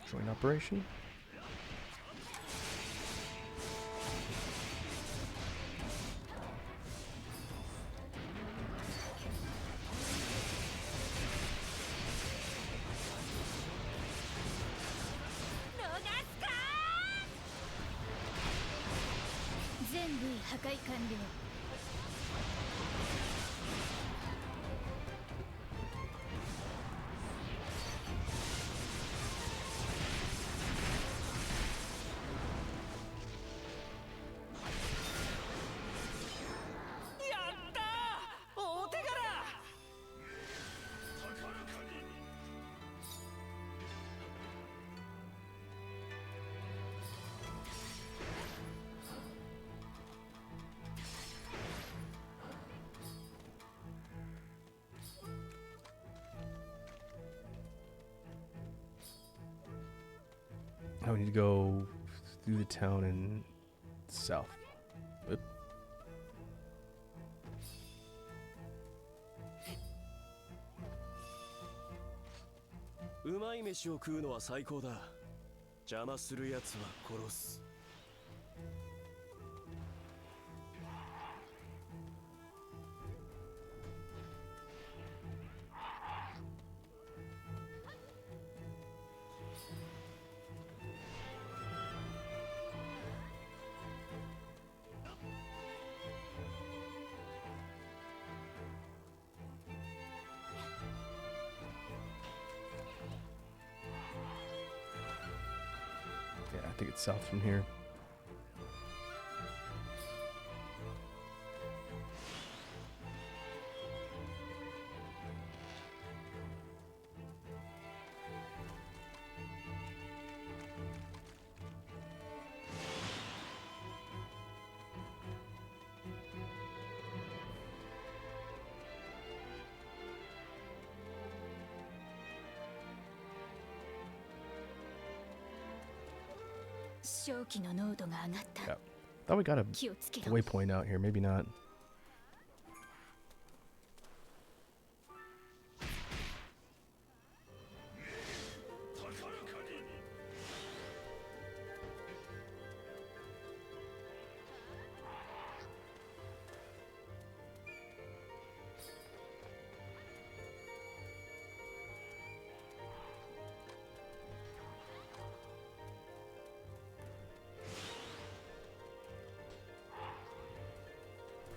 Joint operation. い破壊完了。お手柄。 Now we need to go through the town and south. Oop. うまい飯を食うのは最高だ。邪魔するやつは殺す。 Yeah, I think it's south from here. Yeah. Thought we got a waypoint out here. Maybe not.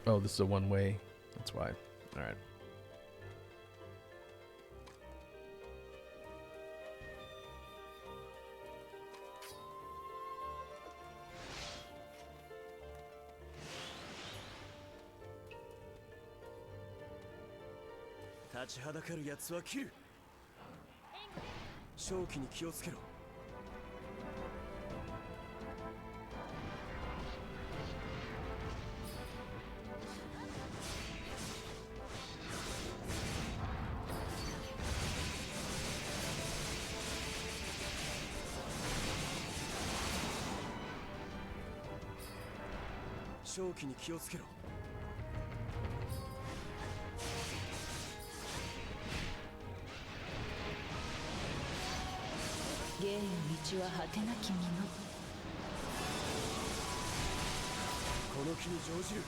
Oh, this is a one-way. That's why. All right. Touch 立ちはだかるやつは切る。正気に気をつけろ。 正気に気をつけろ。芸の道は果てなきもの。この気に乗じる。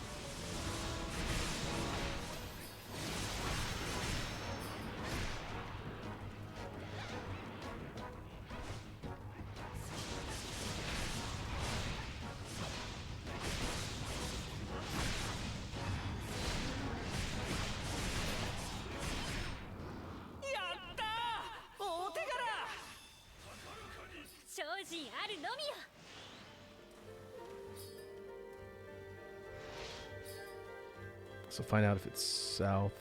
So find out if it's south.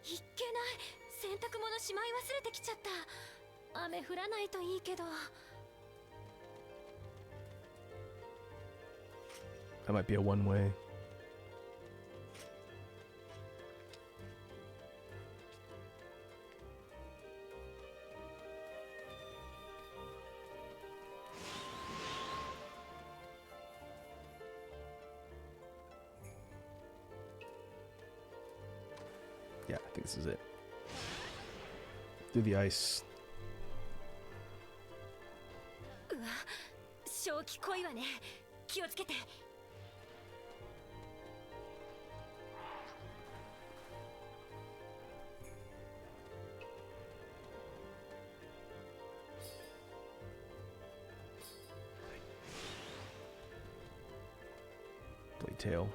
いっけない。洗濯物しまい忘れてきちゃった。雨降らないといいけど。 That might be a one-way. Yeah, I think this is it. Through the ice. うわ、正気濃いわね。気をつけて。 Yeah, detail.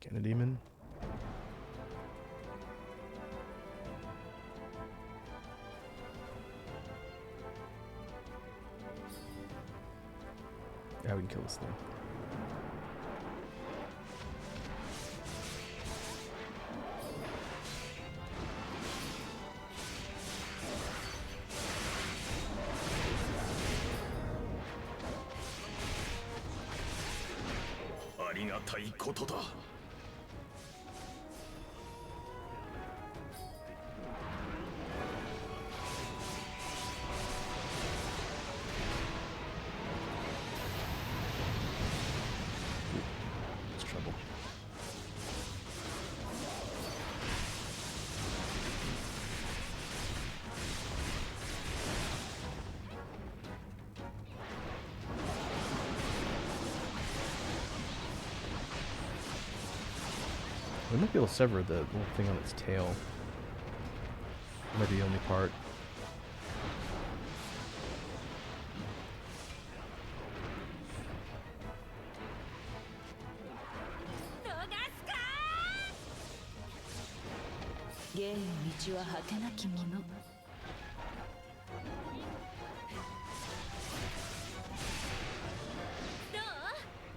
Can a demon? Yeah, we can kill this thing. It's trouble. We might be able to sever the little thing on its tail. Might be the only part.芸の道は果てなきもの。どう？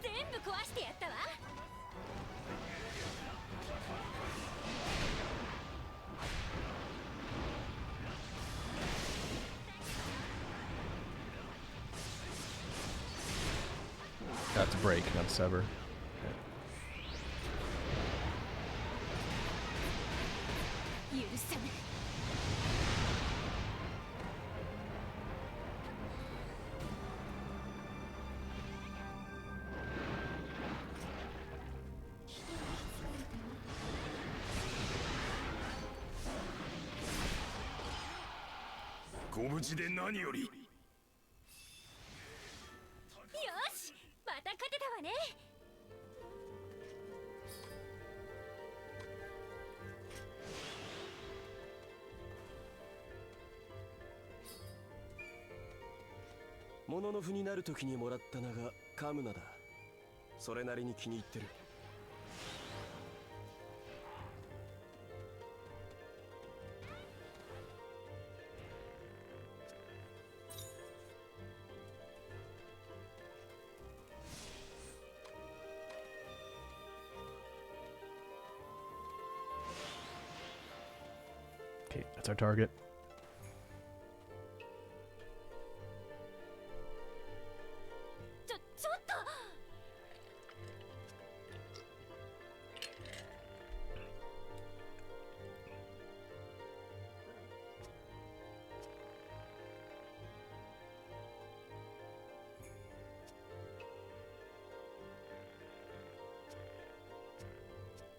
全部壊してやったわ。That's break, not sever. Okay. 許さない。ご無事で何より。よし、また勝てたわね。もののふになるときにもらった名がカムナだ。それなりに気に入ってる。Okay, that's our target. ちょっと。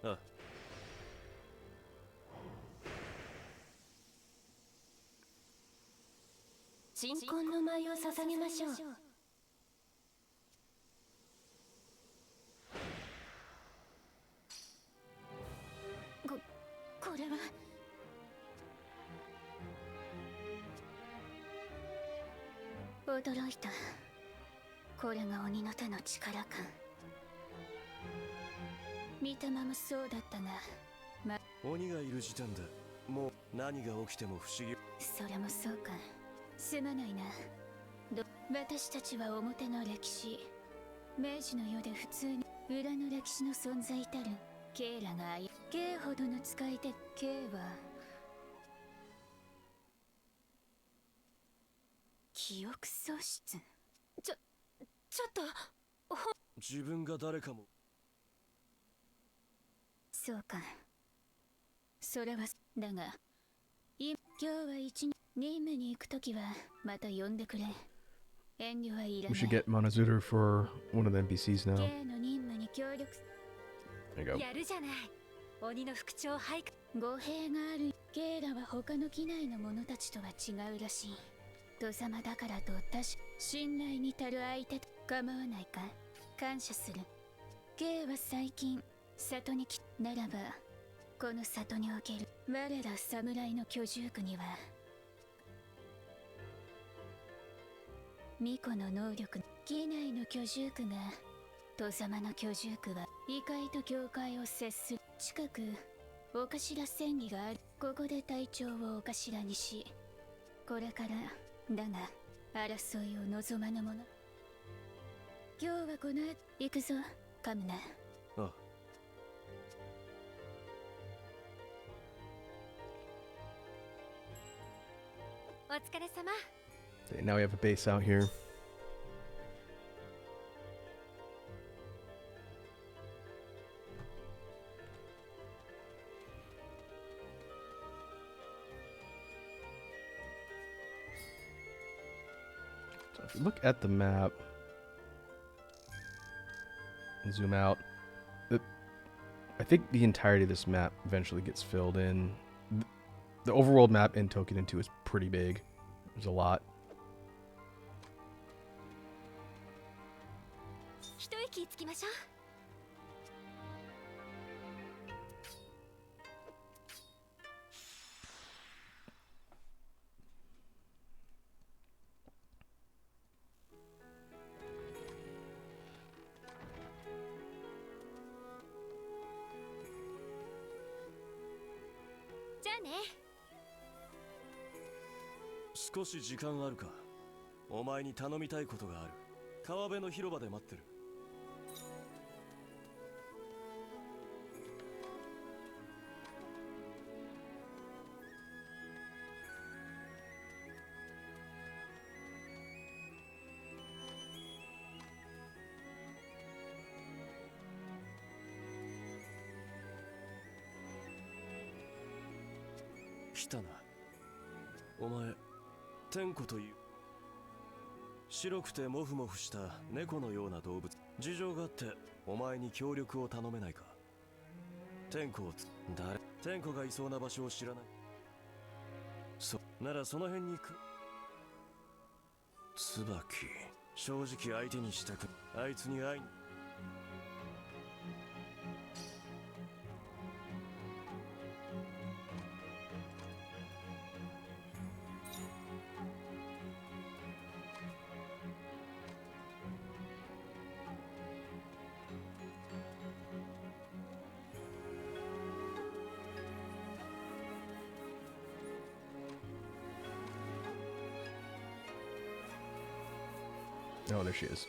ああ。鎮魂の舞を捧げましょう。これは驚いた。これが鬼の手の力か。見たままそうだったが、鬼がいる時点でもう何が起きても不思議。それもそうか。すまないな。私たちは表の歴史、明治の世で普通に裏の歴史の存在たるケイラがケイほどの使い手。ケイは記憶喪失。ちょっと自分が誰かも。そうか。それはだが今日は一日任務に行くときはまた呼んでくれ。遠慮はいら We ない。 should get Monozuter for one of the NPCs now. K の任務に協力 There you go. やるじゃない。鬼の副長配下語弊がある。ケイラは他の機内の者たちとは違うらしい。土様だからと確か信頼に足る相手と構わないか。感謝する。K は最近里に来ならば、この里における我ら侍の居住区には巫女の能力、機内の居住区が外様の居住区は異界と境界を接する。近くお頭戦議がある。ここで隊長をお頭にし、これからだが争いを望まぬ者。今日はこの後行くぞカムナ。ああ。お疲れ様。 Okay, now we have a base out here. So if you look at the map, and zoom out, I think the entirety of this map eventually gets filled in. The overworld map in Toukiden 2 is pretty big. There's a lot. 一息つきましょう。じゃあね。少し時間あるか。お前に頼みたいことがある。川辺の広場で待ってる。来たな。お前、天子という白くてモフモフした猫のような動物。事情があってお前に協力を頼めないか。天子を天子がいそうな場所を知らない。ならその辺に行く。椿、正直相手にしたく、あいつに会いに。Oh, there she is.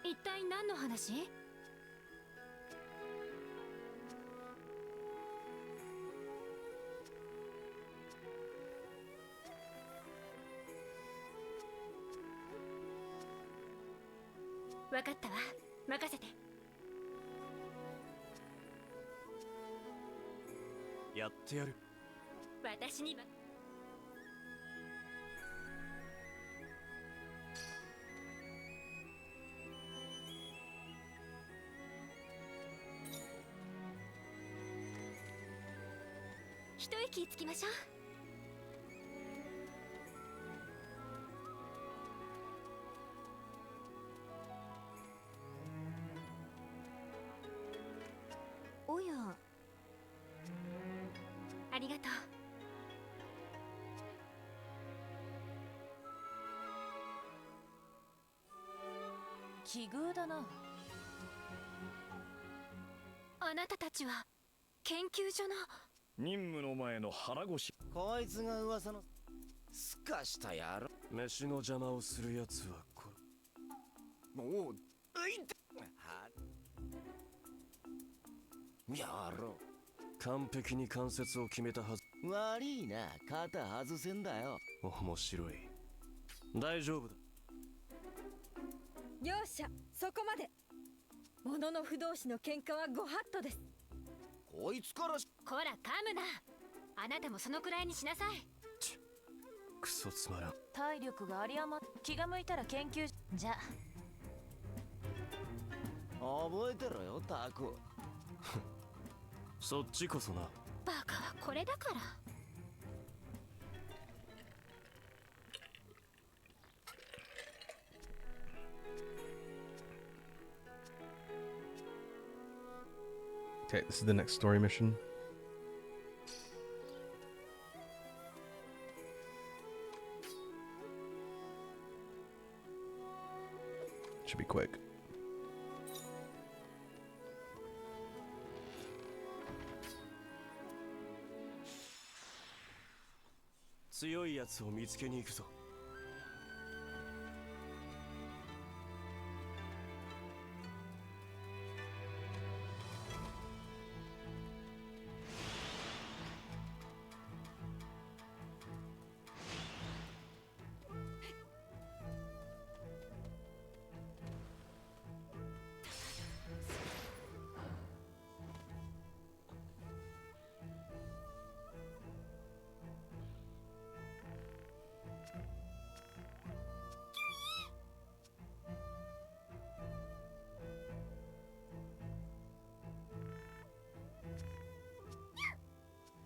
一体何の話？わかったわ。任せて。やってやる。私には。一息つきましょう。おや、ありがとう。奇遇だな。あなたたちは研究所の。任務の前の腹ごし。こいつが噂のすかした野郎。飯の邪魔をするやつはこれ。もういって野郎。完璧に関節を決めたはず。悪いな、肩外せんだよ。面白い。大丈夫だ。容赦、そこまで。物の不動詞の喧嘩はご法度です。こいつからこら噛むな。あなたもそのくらいにしなさい。クソつまらん。体力が有り余っ、気が向いたら研究。じゃ覚えてろよタコ。そっちこそな。バカはこれだから。Okay, this is the next story mission. Should be quick. 強いやつを見つけに行くぞ。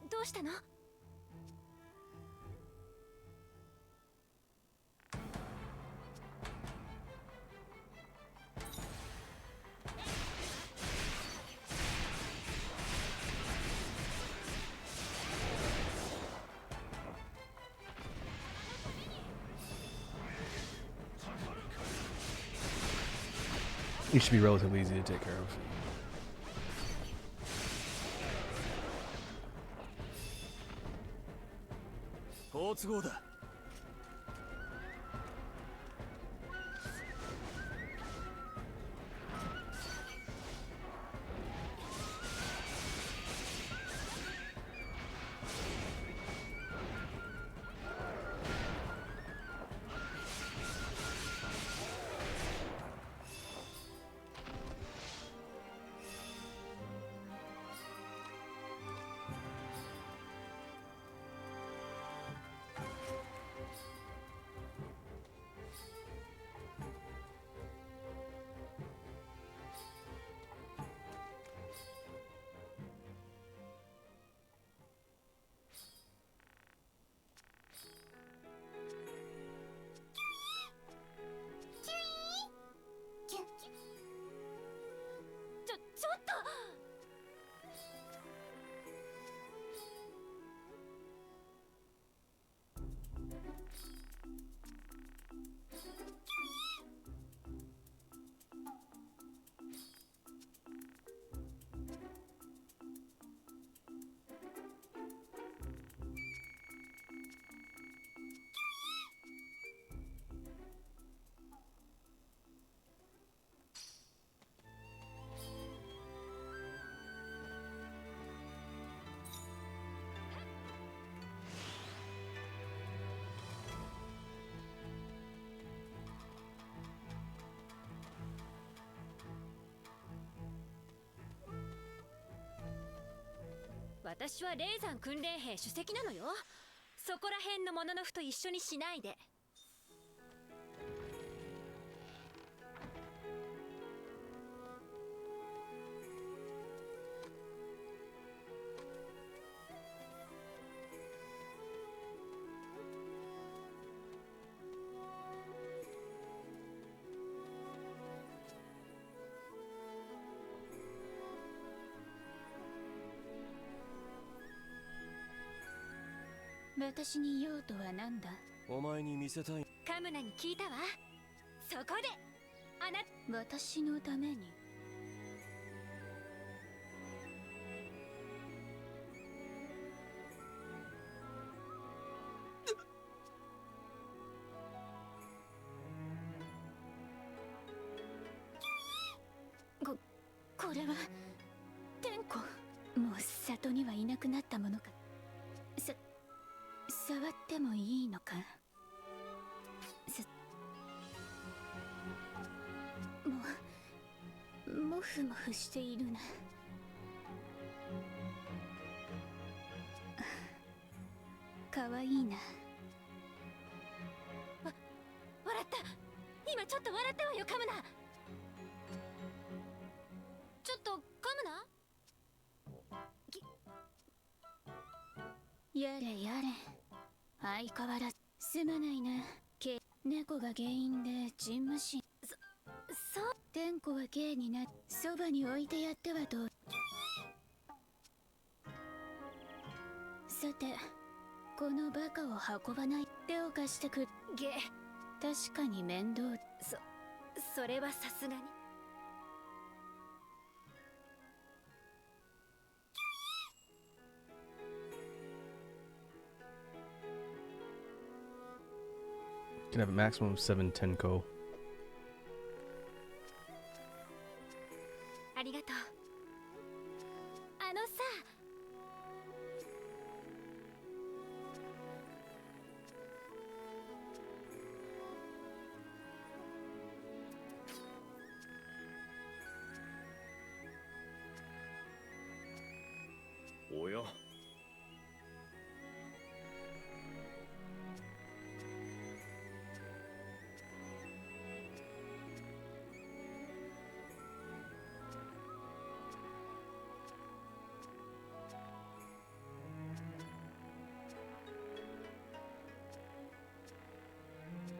どうしたの？These should be relatively easy to take care of. 好都合だ。ちょっと。私は霊山訓練兵主席なのよ。そこら辺のもののふと一緒にしないで。私に用途は何だ？お前に見せたい。カムナに聞いたわ。そこで私のために。これは天子。もう里にはいなくなったものか。触ってもいいのか。もふもふしているな。かわいいな。笑った。今ちょっと笑ったわよカムナ。やれやれ、相変わらずすまないな。猫が原因でジンマシン。そう、天子は芸にな、そばに置いてやってはどう。さて、このバカを運ばない。手を貸してく。ゲ、確かに面倒。それはさすがに。Can have a maximum of 7 tenko. ありがとう。あのさ、おや、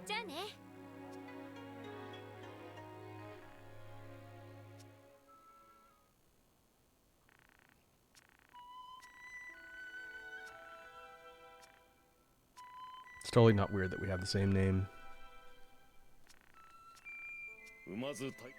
じゃあね。It's totally not weird that we have the same name. 馬ずたい。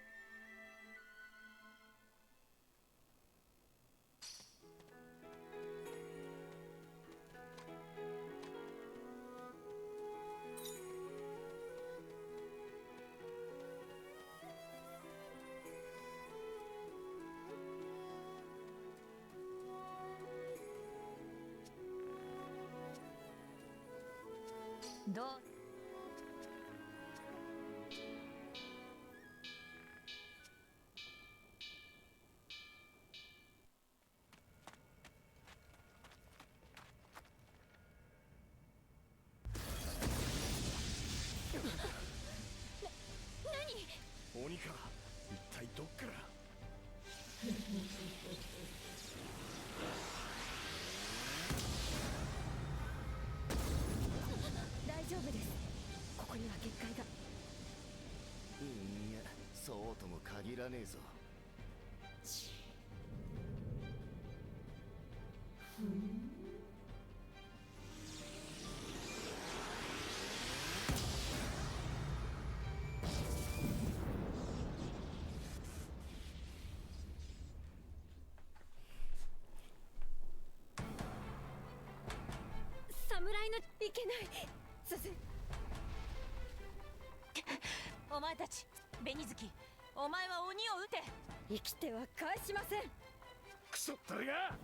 どう。鬼か、一体どっから。大丈夫です。ここには結界が。いいや、そうとも限らねえぞ。侍のいけない。お前たち、紅月、お前は鬼を撃て。生きては返しません。クソったれが。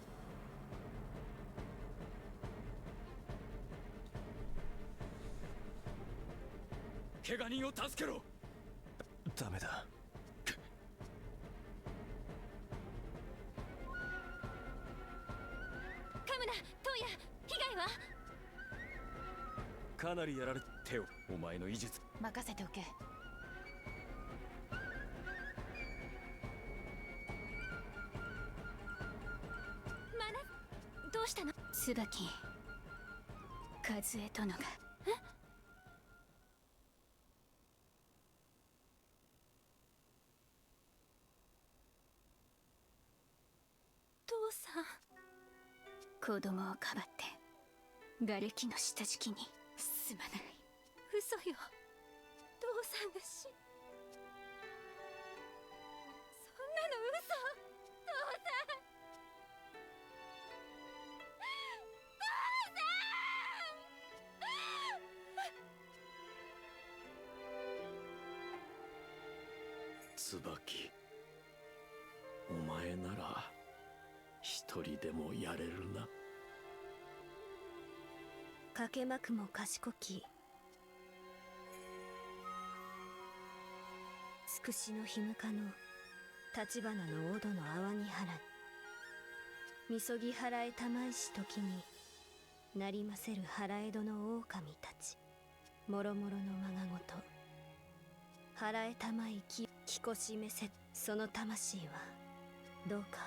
怪我人を助けろ。ダメだ。カムナ、トウヤ、被害は。かなりやられてよ。お前の医術。任せておけ。どうしたの？椿、和江殿が。え？父さん。子供をかばって瓦礫の下敷きに。すまない。嘘よ。父さんがそんなの嘘。父さん。椿、お前なら一人でもやれるな。かけまくも賢きつくしのひむかの立花の大戸の泡に払みそぎ払えたまいし時になりませる払えどの狼たちもろもろのまがごと払えたまいきこしめせその魂はどうか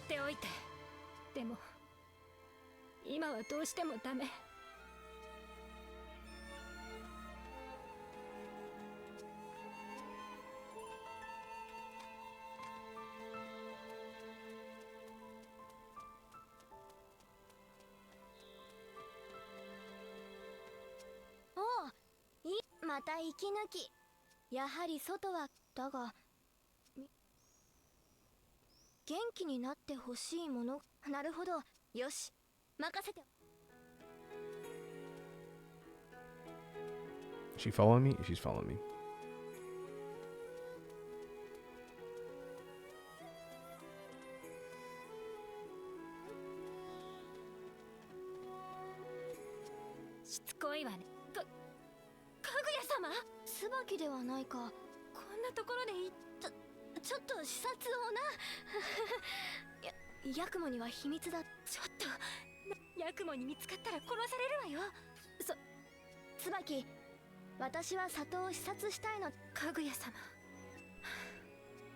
っておいて。でも今はどうしてもダメ。おう、また息抜き。やはり外はだが、元気になってほしいもの。なるほど、よし、任せて。 Is she following me? She's following me. しつこいわね。かぐや様。椿ではないか。こんなところでちょっと視察をな。ヤクモには秘密だ。ちょっとヤクモに見つかったら殺されるわよ。椿、私は里を視察したいの。かぐや様、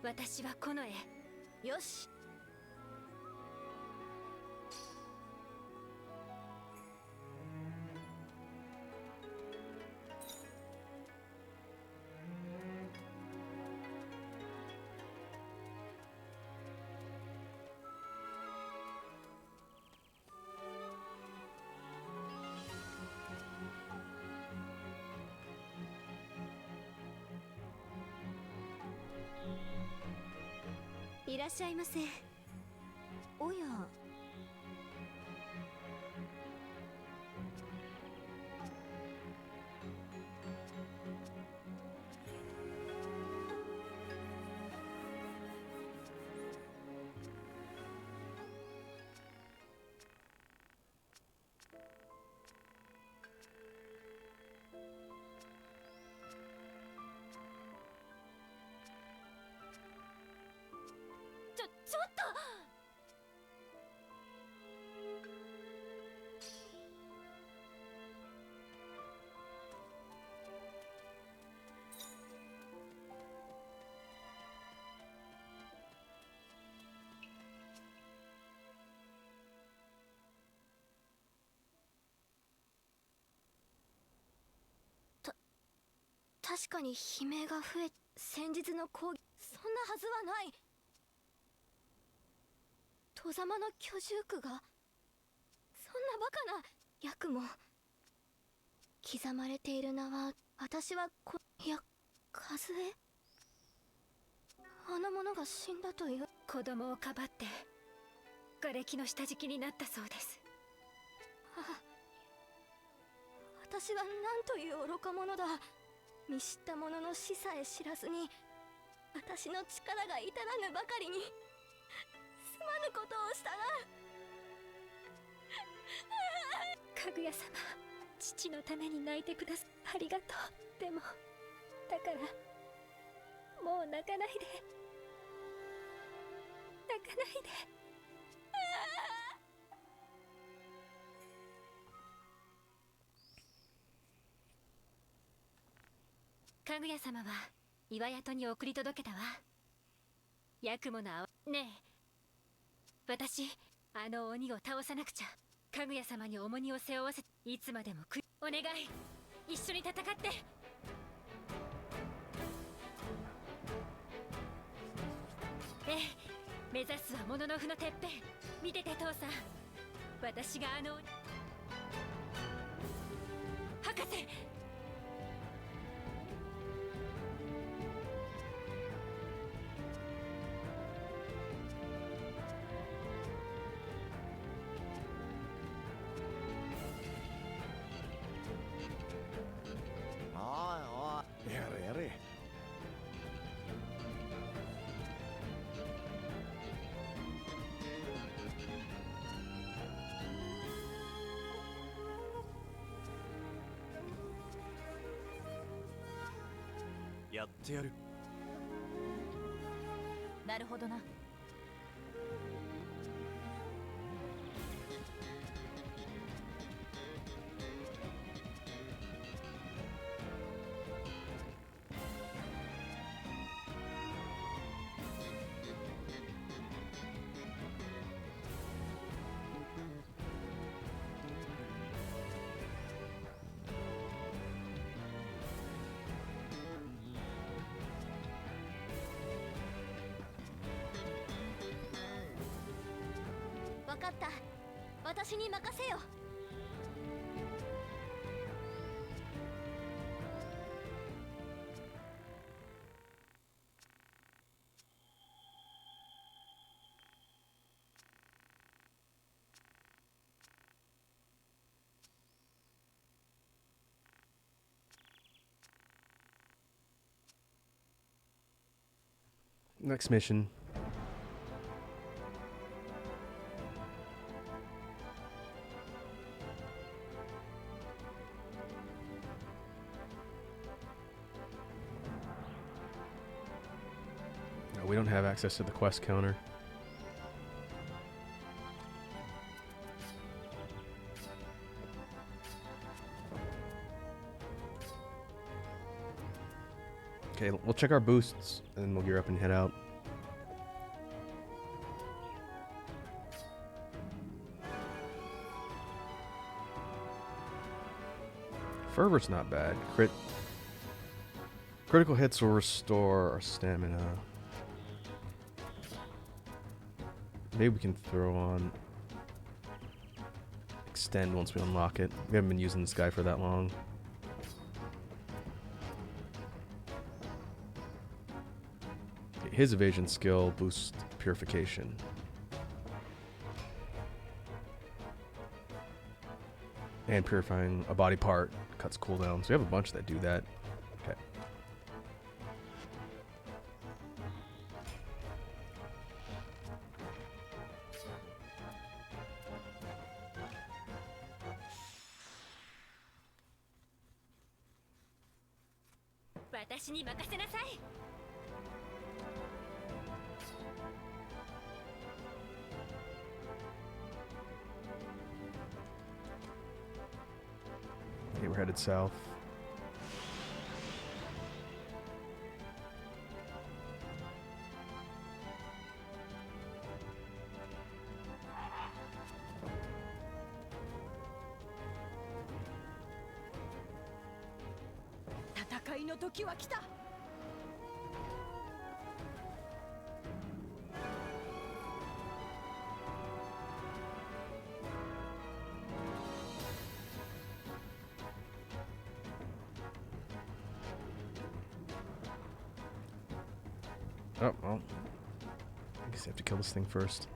私はこの絵。よし。いらっしゃいませ。おや。ちょっと。確かに悲鳴が増え、先日の抗議、そんなはずはない。戸様の居住区が、そんなバカな。ヤクモ、刻まれている名は、私はカズエ。あの者が死んだという。子供をかばって瓦礫の下敷きになったそうです。私は何という愚か者だ。見知った者の死さえ知らずに、私の力が至らぬばかりにすまぬことをしたな。かぐや様、父のために泣いてくださありがとう。でもだからもう泣かないで、泣かないで。かぐや様は岩宿に送り届けたわ。ヤクモのねえ、私あの鬼を倒さなくちゃ。かぐや様に重荷を背負わせ、いつまでもお願い、一緒に戦って。ええ、目指すはもののふのてっぺん。見てて父さん、私があの博士。やれやれ。やってやる。なるほどな。私に任せよ。Next mission. No, we don't have access to the quest counter. Okay, we'll check our boosts and then we'll gear up and head out. Fervor's not bad. Critical hits will restore our stamina. Maybe we can throw on extend once we unlock it. We haven't been using this guy for that long. His evasion skill boosts purification. And purifying a body part cuts cooldowns. We have a bunch that do that. Okay. Okay, we're headed south. Oh, well. I guess I have to kill this thing first.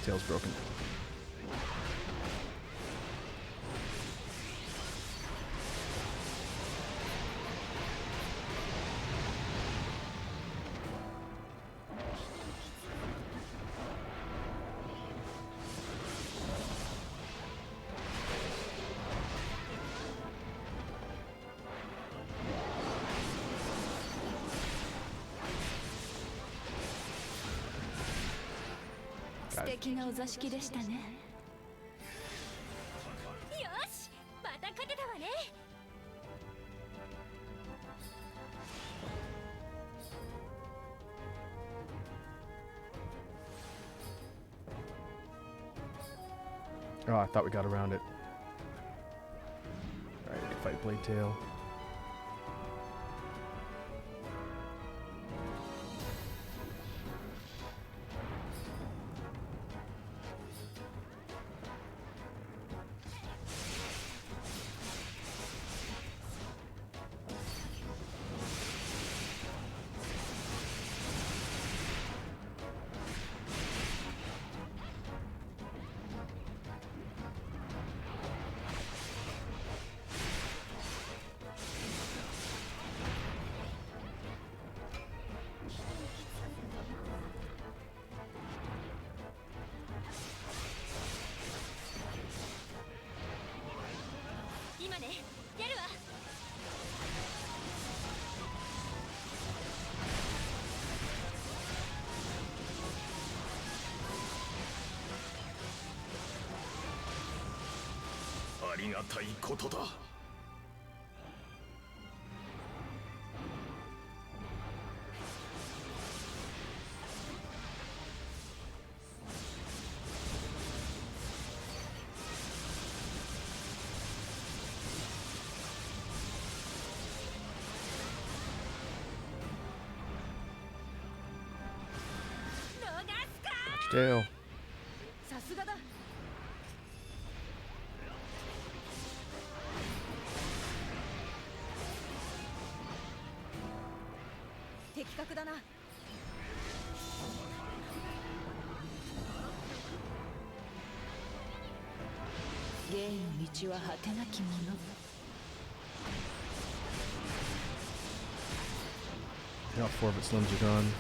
Tail's broken. Got it. 素敵なお座敷でしたね。よし、また勝てたわね。Oh, I thought we got around it. Alright, we can fight Blade Tail. ありがたいことだ。Dale. さすがだ。的確だな。芸の道は果てなきもの。All 4 of its limbs are gone.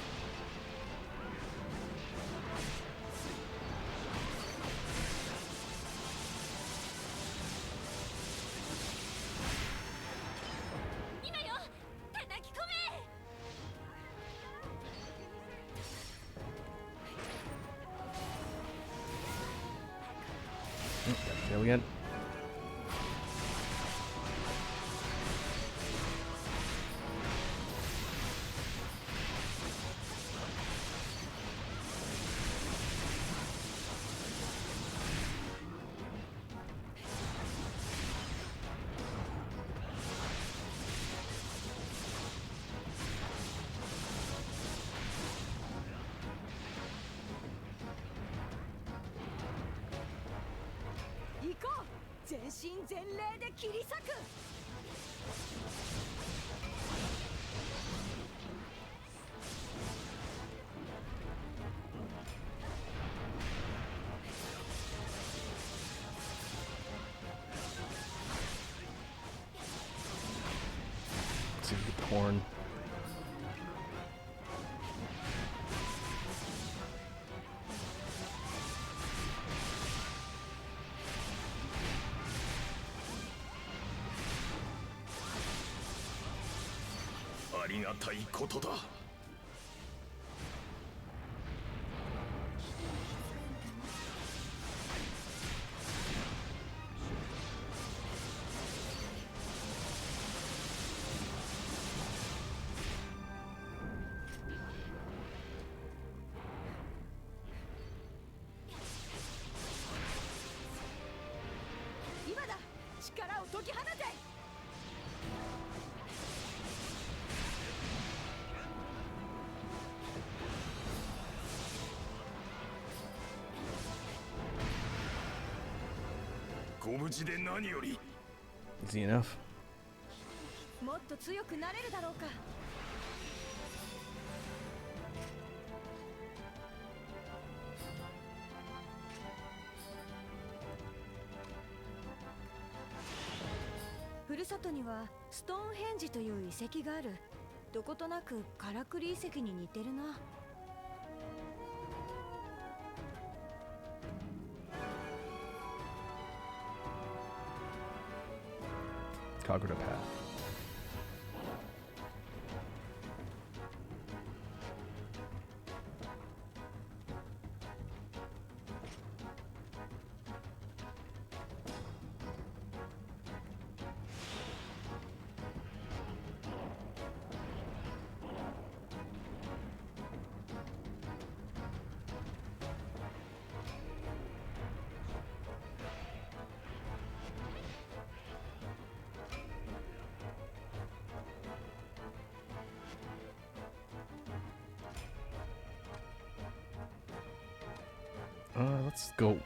There we go. Go! 全身全霊で切り裂く。Let's see if we get the horn. ありがたいことだ。今だ。力を解き放て。ご無事で何より。 Is he enough? もっと強くなれるだろうか。ふるさとにはストーンヘンジという遺跡がある。どことなくカラクリ遺跡に似てるな。Cognitive path. Let's go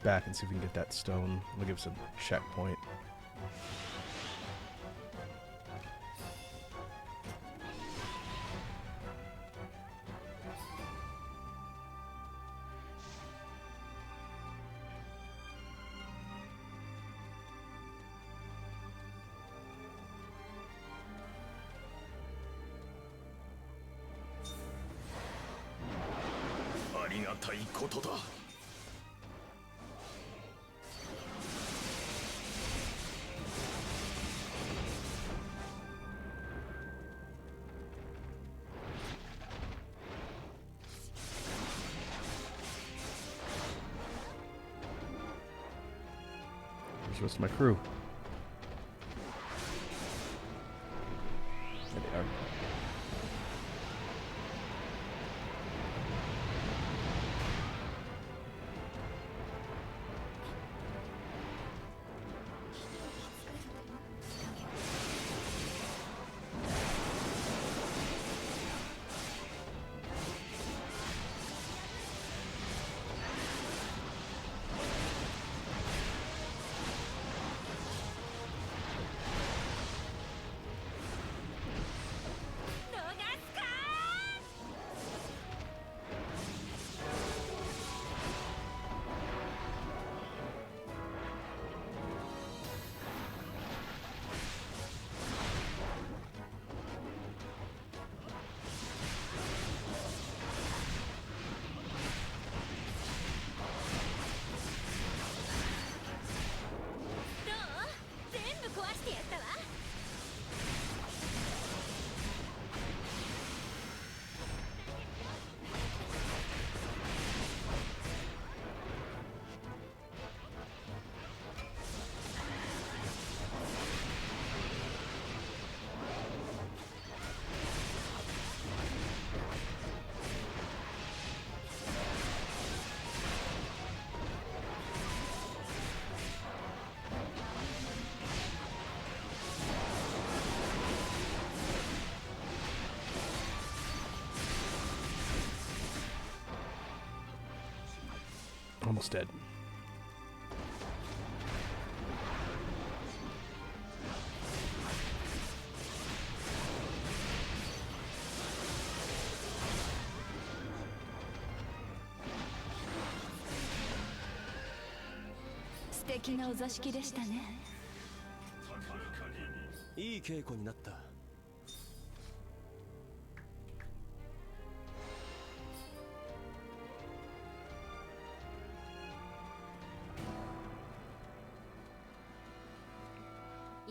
back and see if we can get that stone. It'll give us a checkpoint. A りがたいことだ。Where's the rest of my crew? There they are. Almost dead.素敵なお座敷でしたね。いい稽古になった。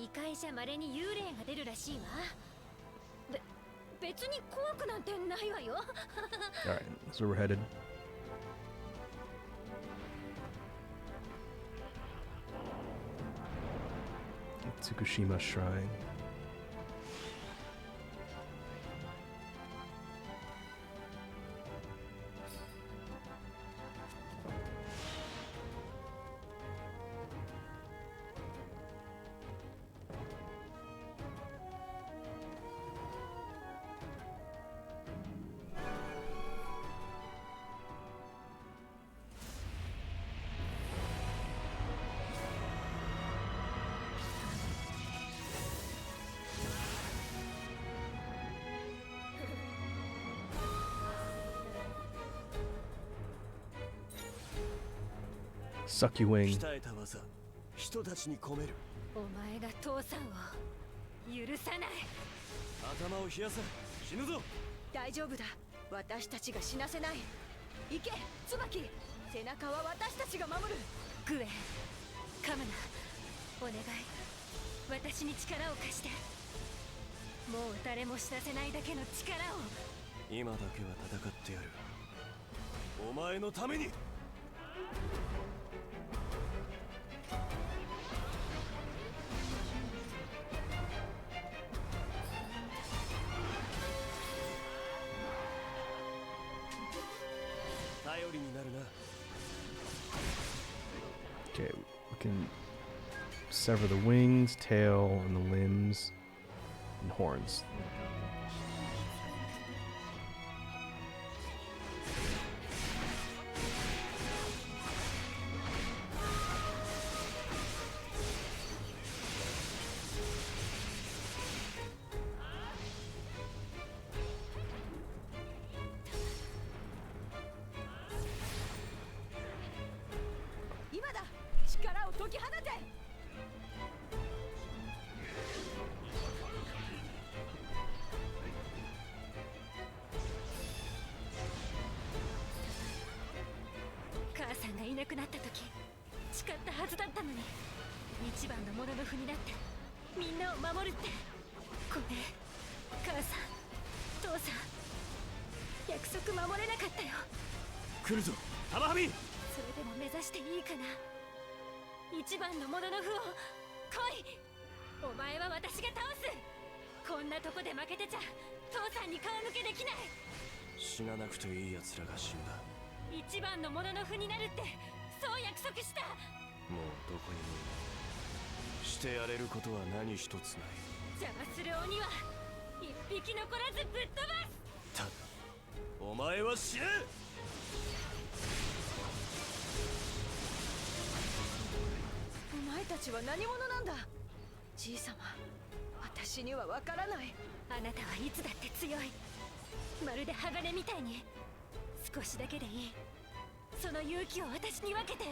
異界じゃ稀に幽霊が出るらしいわ。別に怖くなんてないわよ。Alright, so we're headed. Tsukushima Shrine. Suck you wing. 鍛えた技、人たちに込める。お前が父さんを許さない。頭を冷やせ、死ぬぞ。大丈夫だ。私たちが死なせない。行け、椿。背中は私たちが守る。グエ、カムナ、お願い。私に力を貸して。もう誰も死なせないだけの力を。今だけは戦ってやる。お前のために。頼りになるな。 Okay, we can sever the wings, tail, and the limbs, and horns.いなくなった時誓ったはずだったのに、一番のものの符になってみんなを守るって。ごめん母さん、父さん、約束守れなかったよ。来るぞタマハミ。それでも目指していいかな。一番のものの符を来い。お前は私が倒す。こんなとこで負けてちゃ父さんに顔向けできない。死ななくていい奴らが死んだ。一番のものの符になるってそう約束した。もうどこにもいない。してやれることは何一つない。邪魔する鬼は一匹残らずぶっ飛ばす。ただお前は死ぬ。お前たちは何者なんだ。じいさま、私にはわからない。あなたはいつだって強い。まるで鋼みたいに。少しだけでいい。その勇気を私に分けて。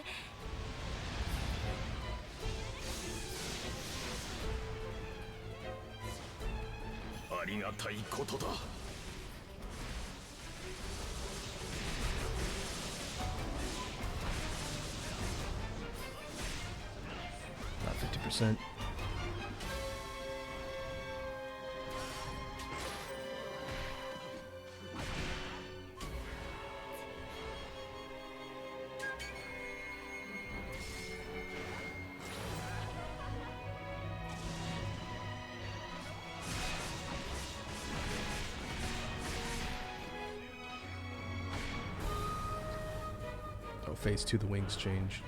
ありがたいことだ。About 50%. Oh, phase 2, the wings change.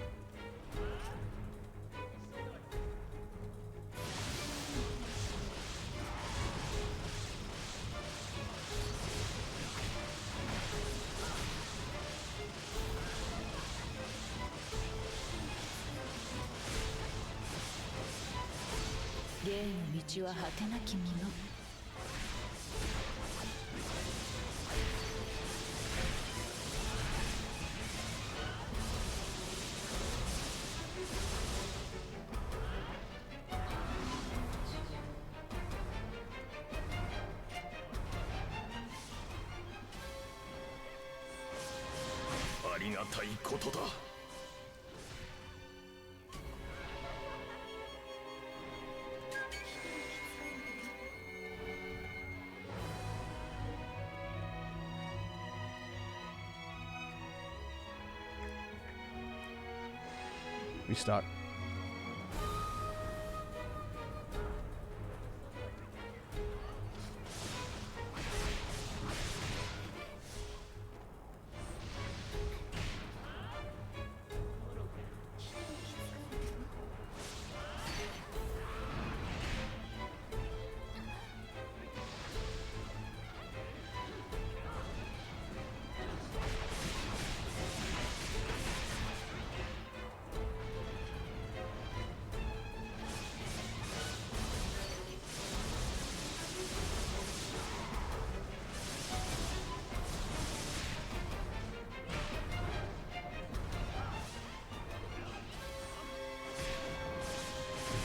Restock.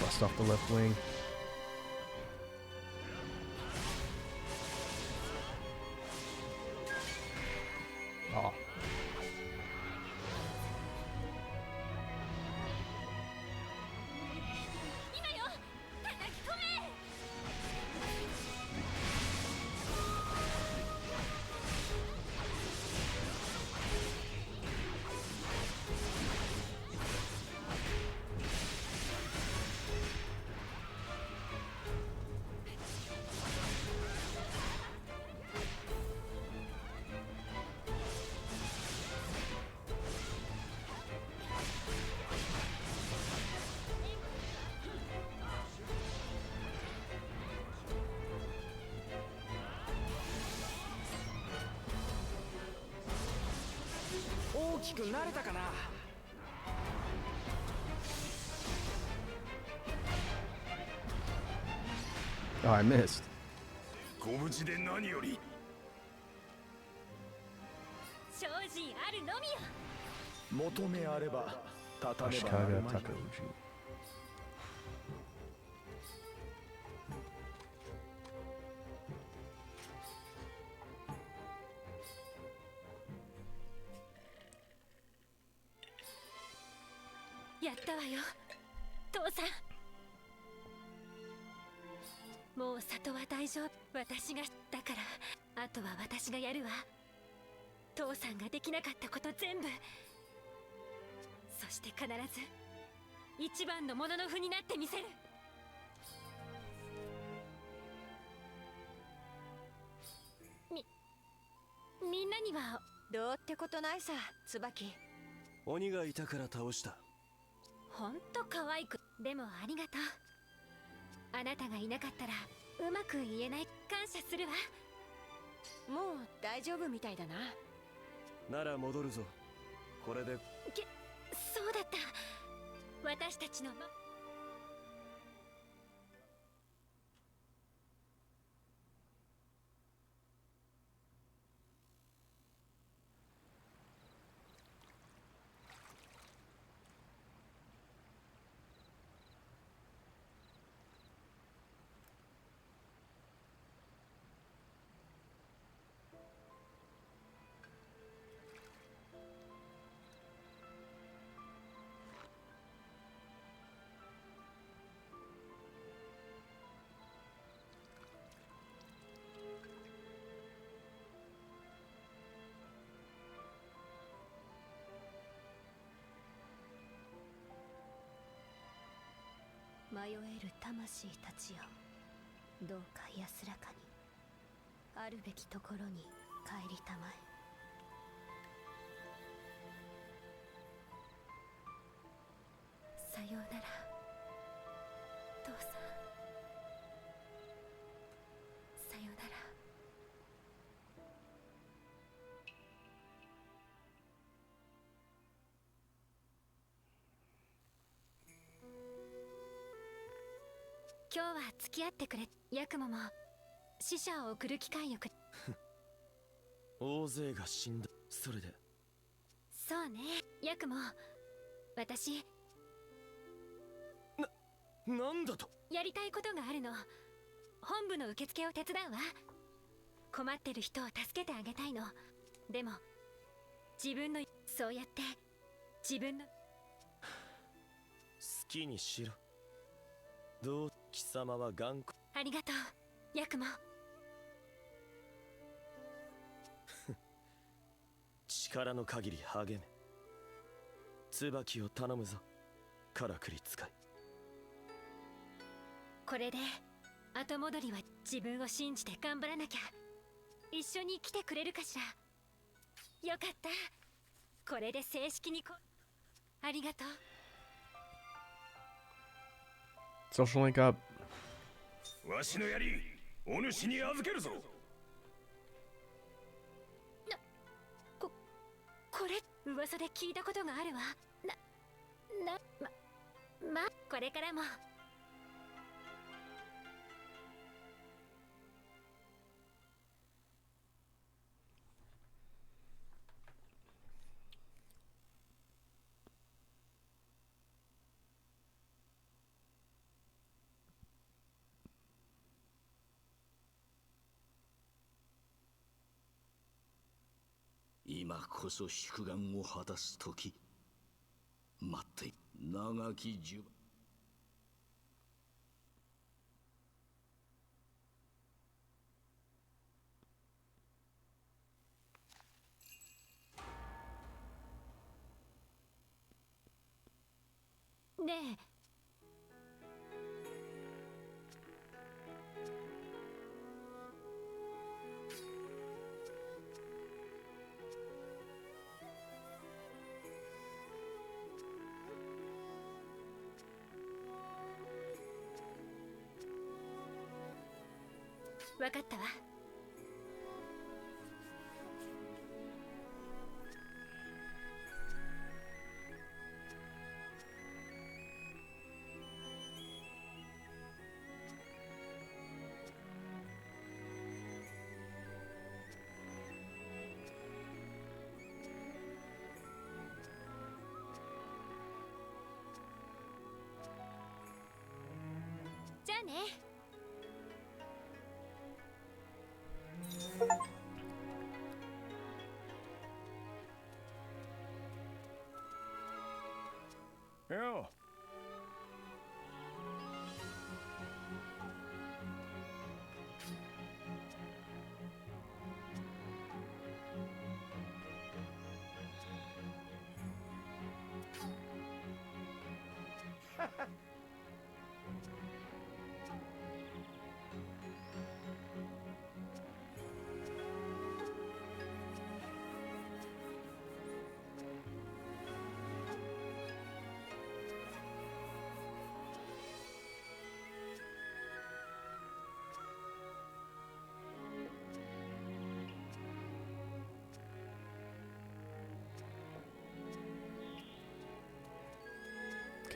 Bust off the left wing. Oh. Oh, I missed. ご無事で何より。精進あるのみよ。求めあれば立たねば Ashikaga なるまい。 Takauji. やったわよ、父さん。もう里は大丈夫。私がだから、あとは私がやるわ。父さんができなかったこと全部。そして必ず一番のもののふになってみせる。みんなにはどうってことないさ、椿。鬼がいたから倒した。ほんと可愛く。でもありがとう。あなたがいなかったらうまく言えない。感謝するわ。もう大丈夫みたいだな。なら戻るぞ。これでそうだった。私たちの迷える魂たちよ、どうか安らかにあるべきところに帰りたまえ。さようなら父さん。さようなら。今日は付き合ってくれ。ヤクモも死者を送る機会をくれ。大勢が死んだ。それでそうね、ヤクモ。私なんだと。やりたいことがあるの。本部の受付を手伝うわ。困ってる人を助けてあげたいの。でも自分のそうやって自分の好きにしろ。どう貴様は頑固。ありがとう、ヤクモ。力の限り励め。椿を頼むぞ、からくり使い。これで後戻りは自分を信じて頑張らなきゃ。一緒に来てくれるかしら。よかった。これで正式にありがとう。 Social link up. わしの槍、お主に預けるぞ。これ噂で聞いたことがあるわ。これからも。今こそ宿願を果たす時。待って、長き呪縛。ねえ、わかったわ。じゃあね。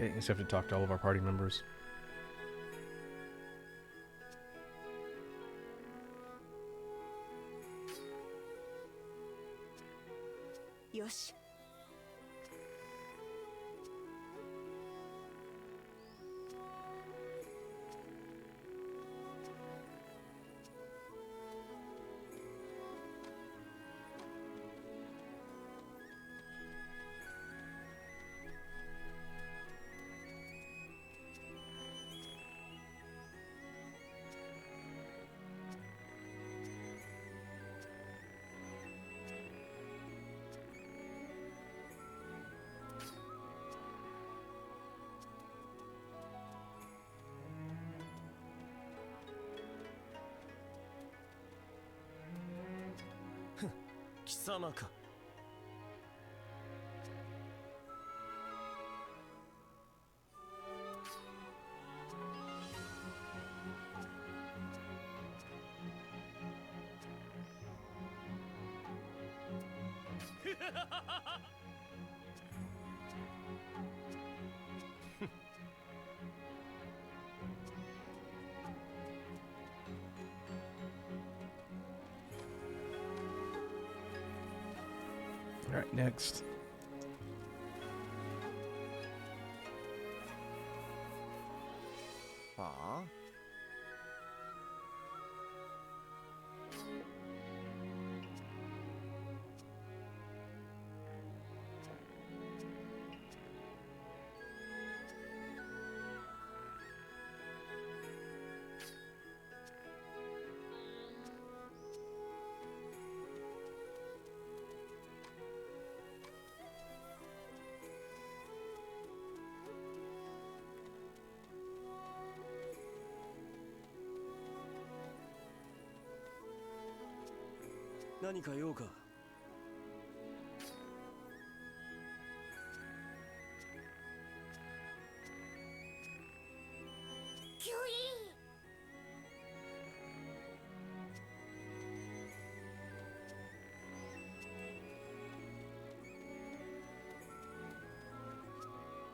Okay, I just have to talk to all of our party members. Yosh.貴様か。All right, next. Huh?何か用か。キュイ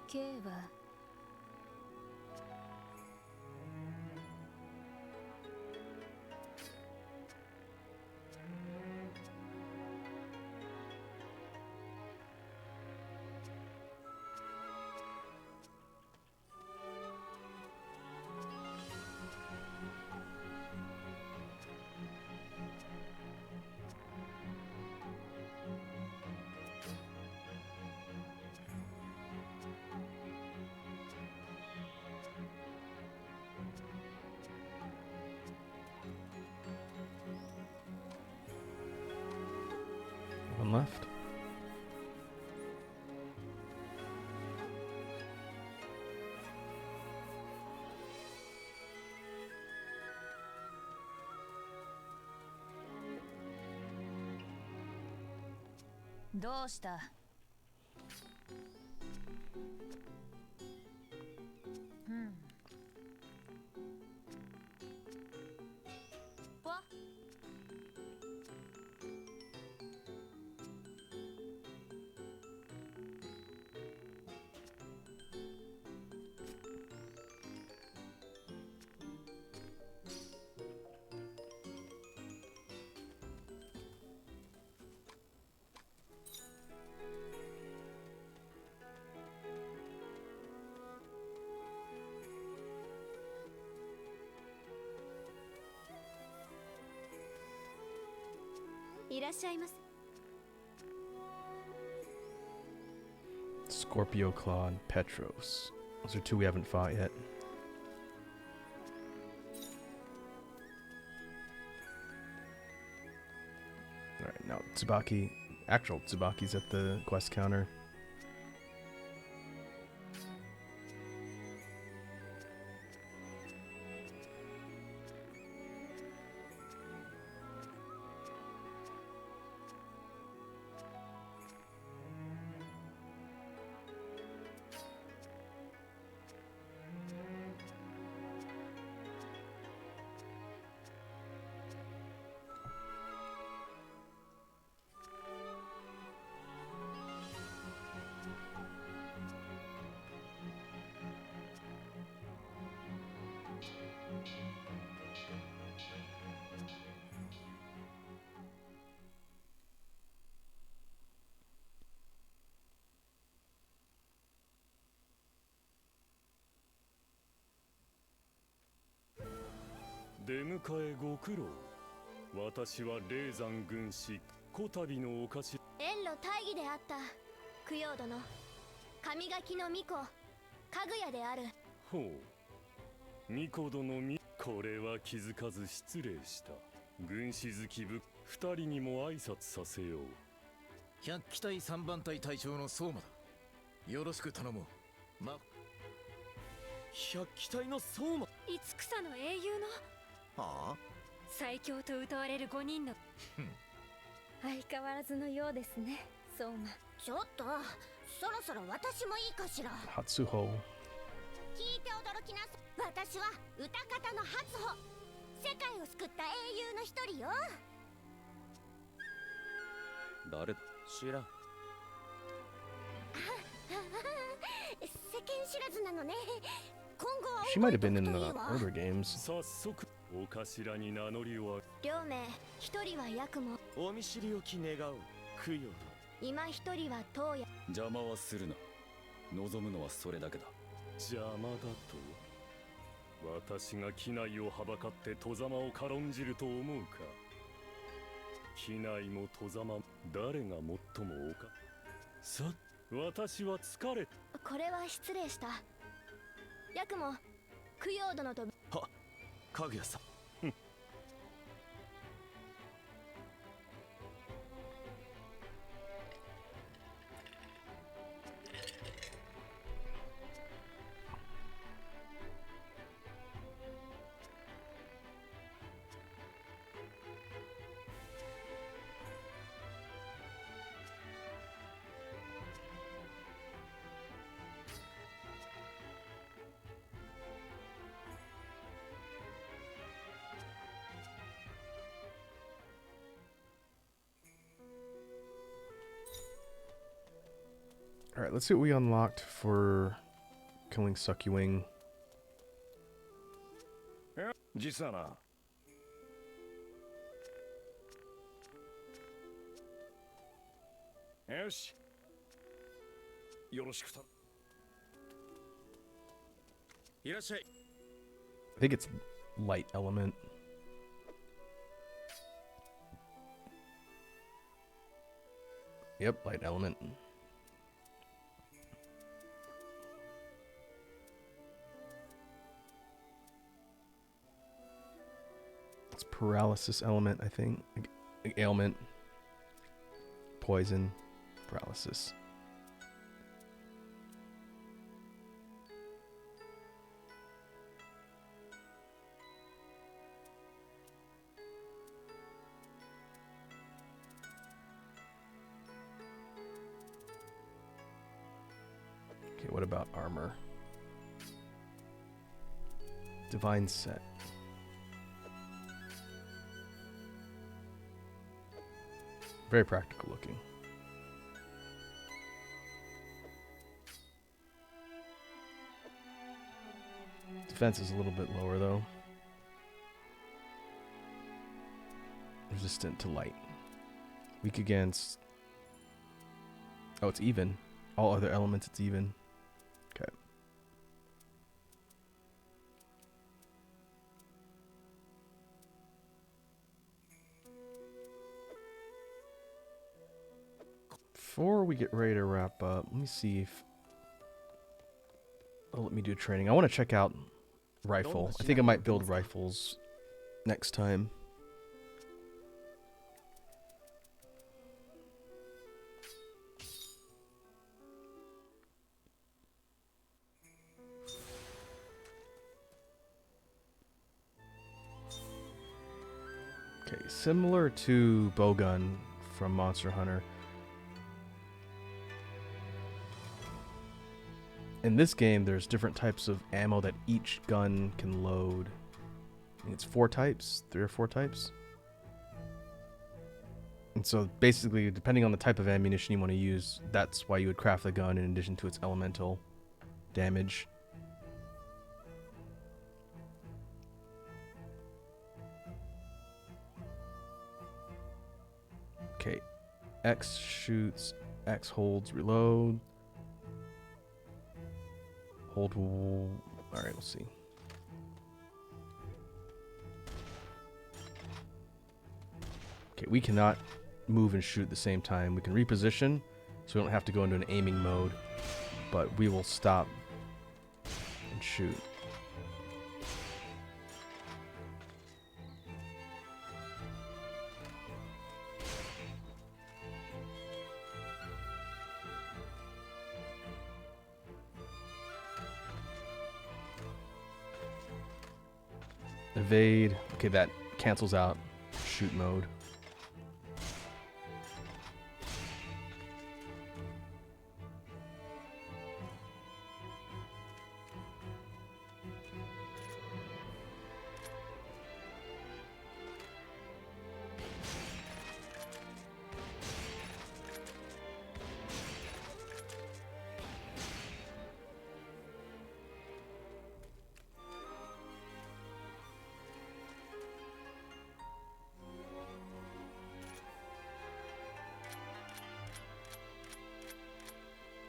K はOne left.どうした？わいらっしゃいませ。 Scorpio Claw and Petros. Those are two we haven't fought yet. Alright, now Tsubaki. Actual Tsubaki's at the quest counter. 出迎えご苦労。私は霊山軍師こたびのお頭。遠路大義であった。供養殿、神垣の巫女かぐやである。ほう。巫女殿み、これは気づかず失礼した。軍師好き部二人にも挨拶させよう。百機隊三番隊隊長の相馬だ。よろしく頼もう。百機隊の相馬。五草の英雄のはあ。最強と謳われる5人の相変わらずのようですね、相馬。ちょっとそろそろ私もいいかしら。初穂。聞いて驚きなさい。私は歌方の初穂、世界を救った英雄の一人よ。誰だ？知らん。世間知らずなのね。今後は She might 覚 have え been てお in く the といいわ。 older games. 早速お頭に名乗りを。両名、一人はヤクモ、お見知りおき願う供養だ。今一人は東野。邪魔はするな。望むのはそれだけだ。邪魔だと？私が機内をはばかって戸様を軽んじると思うか。機内も戸様、誰が最もおか。さ、私は疲れ。これは失礼した。ヤクモ、供養殿と。は、かぐやさん。Alright, let's see what we unlocked for killing Suckwing. 実はな、よし、よろしくた。いらっしゃい。 I think it's light element. Yep, light element. It's paralysis element, I think. Like ailment. Poison. Paralysis. Okay, what about armor? Divine set. Very practical looking. Defense is a little bit lower though. Resistant to light. Weak against... Oh, it's even. All other elements, it's even. Okay. Before we get ready to wrap up, let me see if... Oh, let me do training. I want to check out rifle. I think I might build rifles next time. Okay, similar to bowgun from Monster Hunter. In this game, there's different types of ammo that each gun can load. I think it's 4 types, 3 or 4 types. And so basically, depending on the type of ammunition you want to use, that's why you would craft the gun in addition to its elemental damage. Okay, X shoots, X holds, reload. Hold. Alright, we'll see. Okay, we cannot move and shoot at the same time. We can reposition, so we don't have to go into an aiming mode, but we will stop and shoot. Evade. Okay, that cancels out shoot mode.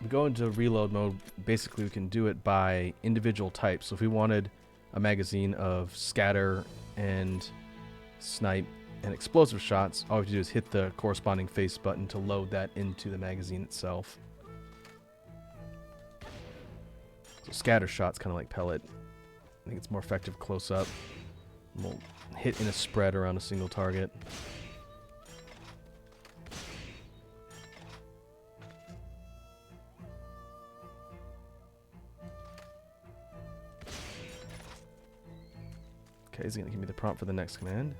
We go into reload mode. Basically, we can do it by individual types. So if we wanted a magazine of scatter and snipe and explosive shots, all we have to do is hit the corresponding face button to load that into the magazine itself. So scatter shot's kind of like pellet. I think it's more effective close up. We'll hit in a spread around a single target. Okay, he's going to give me the prompt for the next command.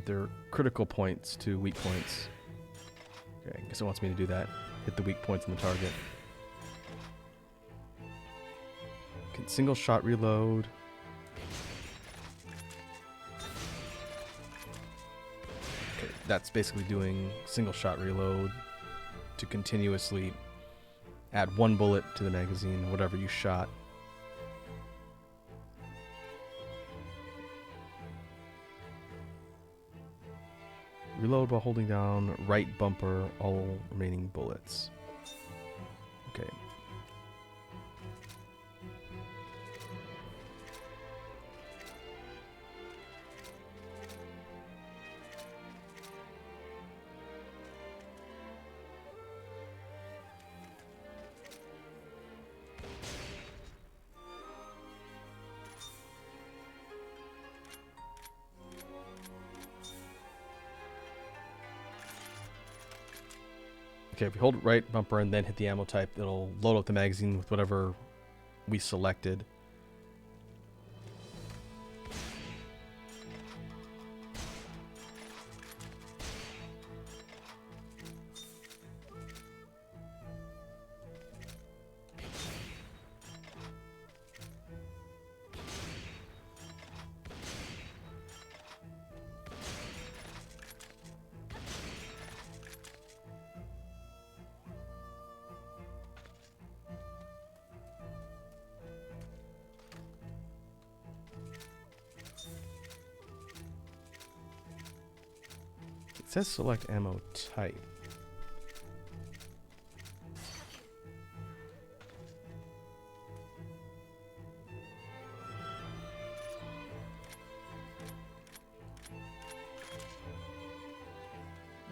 They're critical points to weak points. Okay, I guess it wants me to do that. Hit the weak points on the target. Okay, single shot reload. Okay, that's basically doing single shot reload to continuously add one bullet to the magazine, whatever you shot. Reload while holding down right bumper all remaining bullets. Okay. Okay, if we hold right bumper and then hit the ammo type, it'll load up the magazine with whatever we selected. It says select ammo type.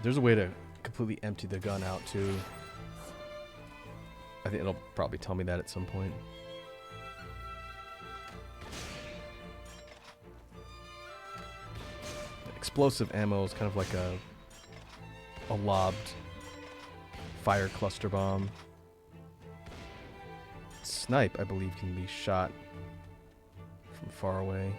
There's a way to completely empty the gun out too. I think it'll probably tell me that at some point. Explosive ammo is kind of like a lobbed fire cluster bomb. Snipe, I believe, can be shot from far away.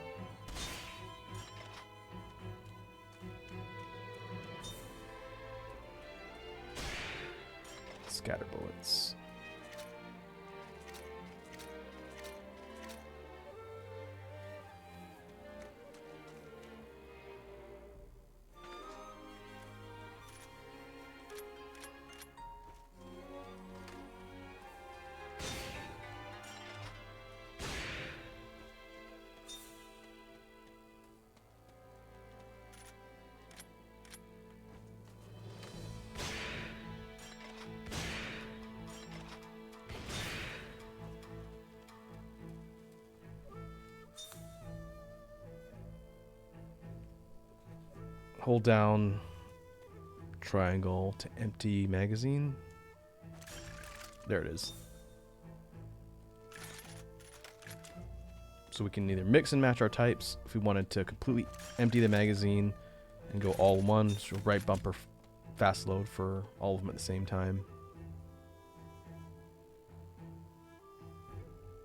Scatter bullets. hold down triangle to empty magazine. There it is. So we can either mix and match our types if we wanted to completely empty the magazine and go all one, so right bumper fast load for all of them at the same time.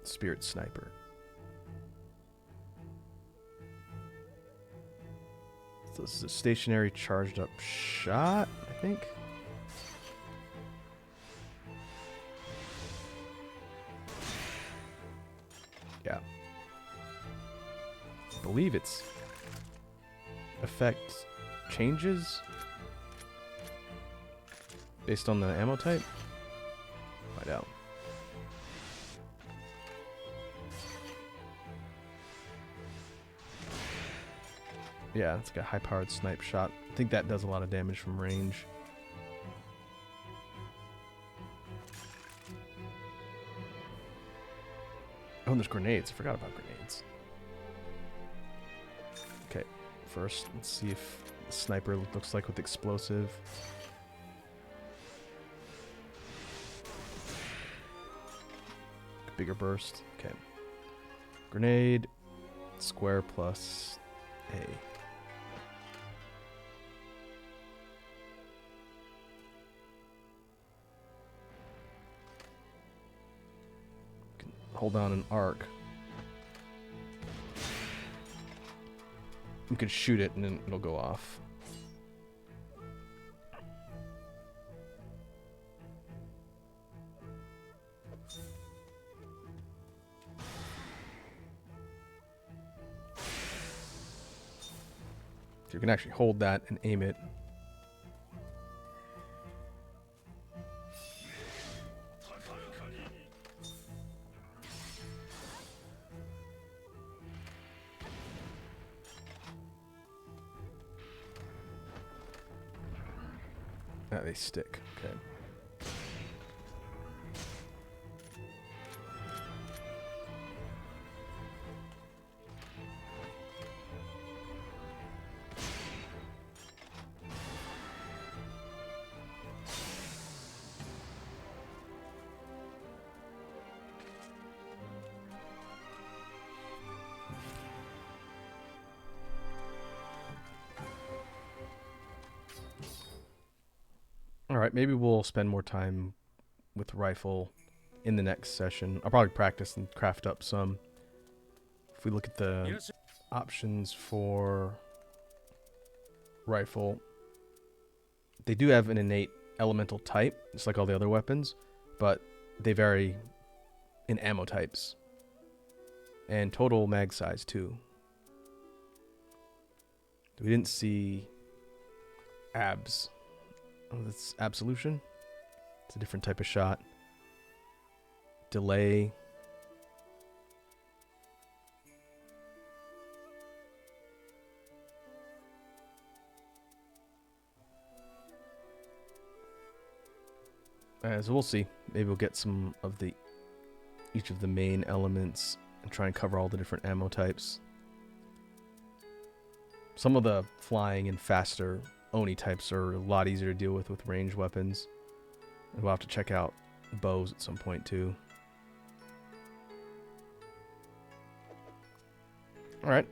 Spirit Sniper. So this is a stationary charged up shot, I think. Yeah. I believe its effect changes based on the ammo type. Find out. Yeah, it's got a high-powered snipe shot. I think that does a lot of damage from range. Oh, and there's grenades. I forgot about grenades. Okay, first, let's see if the sniper looks like with explosive. Bigger burst. Okay. Grenade. Square plus A. Hold on an arc. You can shoot it and then it'll go off. So you can actually hold that and aim it. They stick. Okay. Alright, maybe we'll spend more time with rifle in the next session. I'll probably practice and craft up some. If we look at the options for rifle, they do have an innate elemental type, just like all the other weapons, but they vary in ammo types. And total mag size, too. We didn't see abs. Oh, that's absolution. It's a different type of shot. Delay. So we'll see. Maybe we'll get some of each of the main elements and try and cover all the different ammo types. Some of the flying and faster Oni types are a lot easier to deal with ranged weapons. And we'll have to check out bows at some point too. Alright.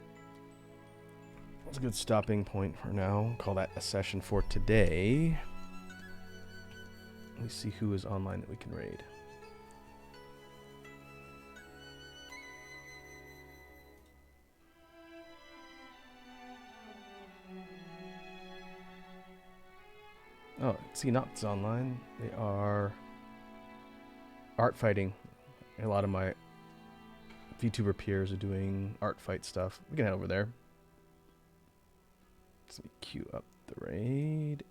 That's a good stopping point for now. Call that a session for today. Let me see who is online that we can raid. Oh, see, Not's online. They are art fighting. A lot of my VTuber peers are doing art fight stuff. We can head over there. Let's queue up the raid.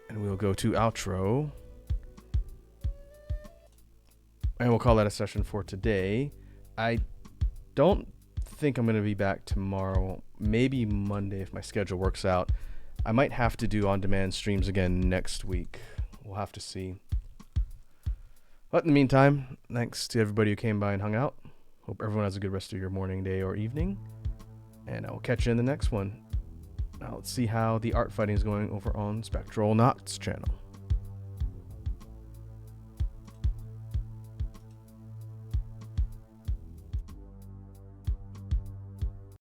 And we'll go to outro. And we'll call that a session for today. I don't think I'm going to be back tomorrow. Maybe Monday if my schedule works out. I might have to do on-demand streams again next week. We'll have to see. But in the meantime, thanks to everybody who came by and hung out. Hope everyone has a good rest of your morning, day, or evening. and I will catch you in the next one. Now let's see how the art fighting is going over on Spectral Noct's channel.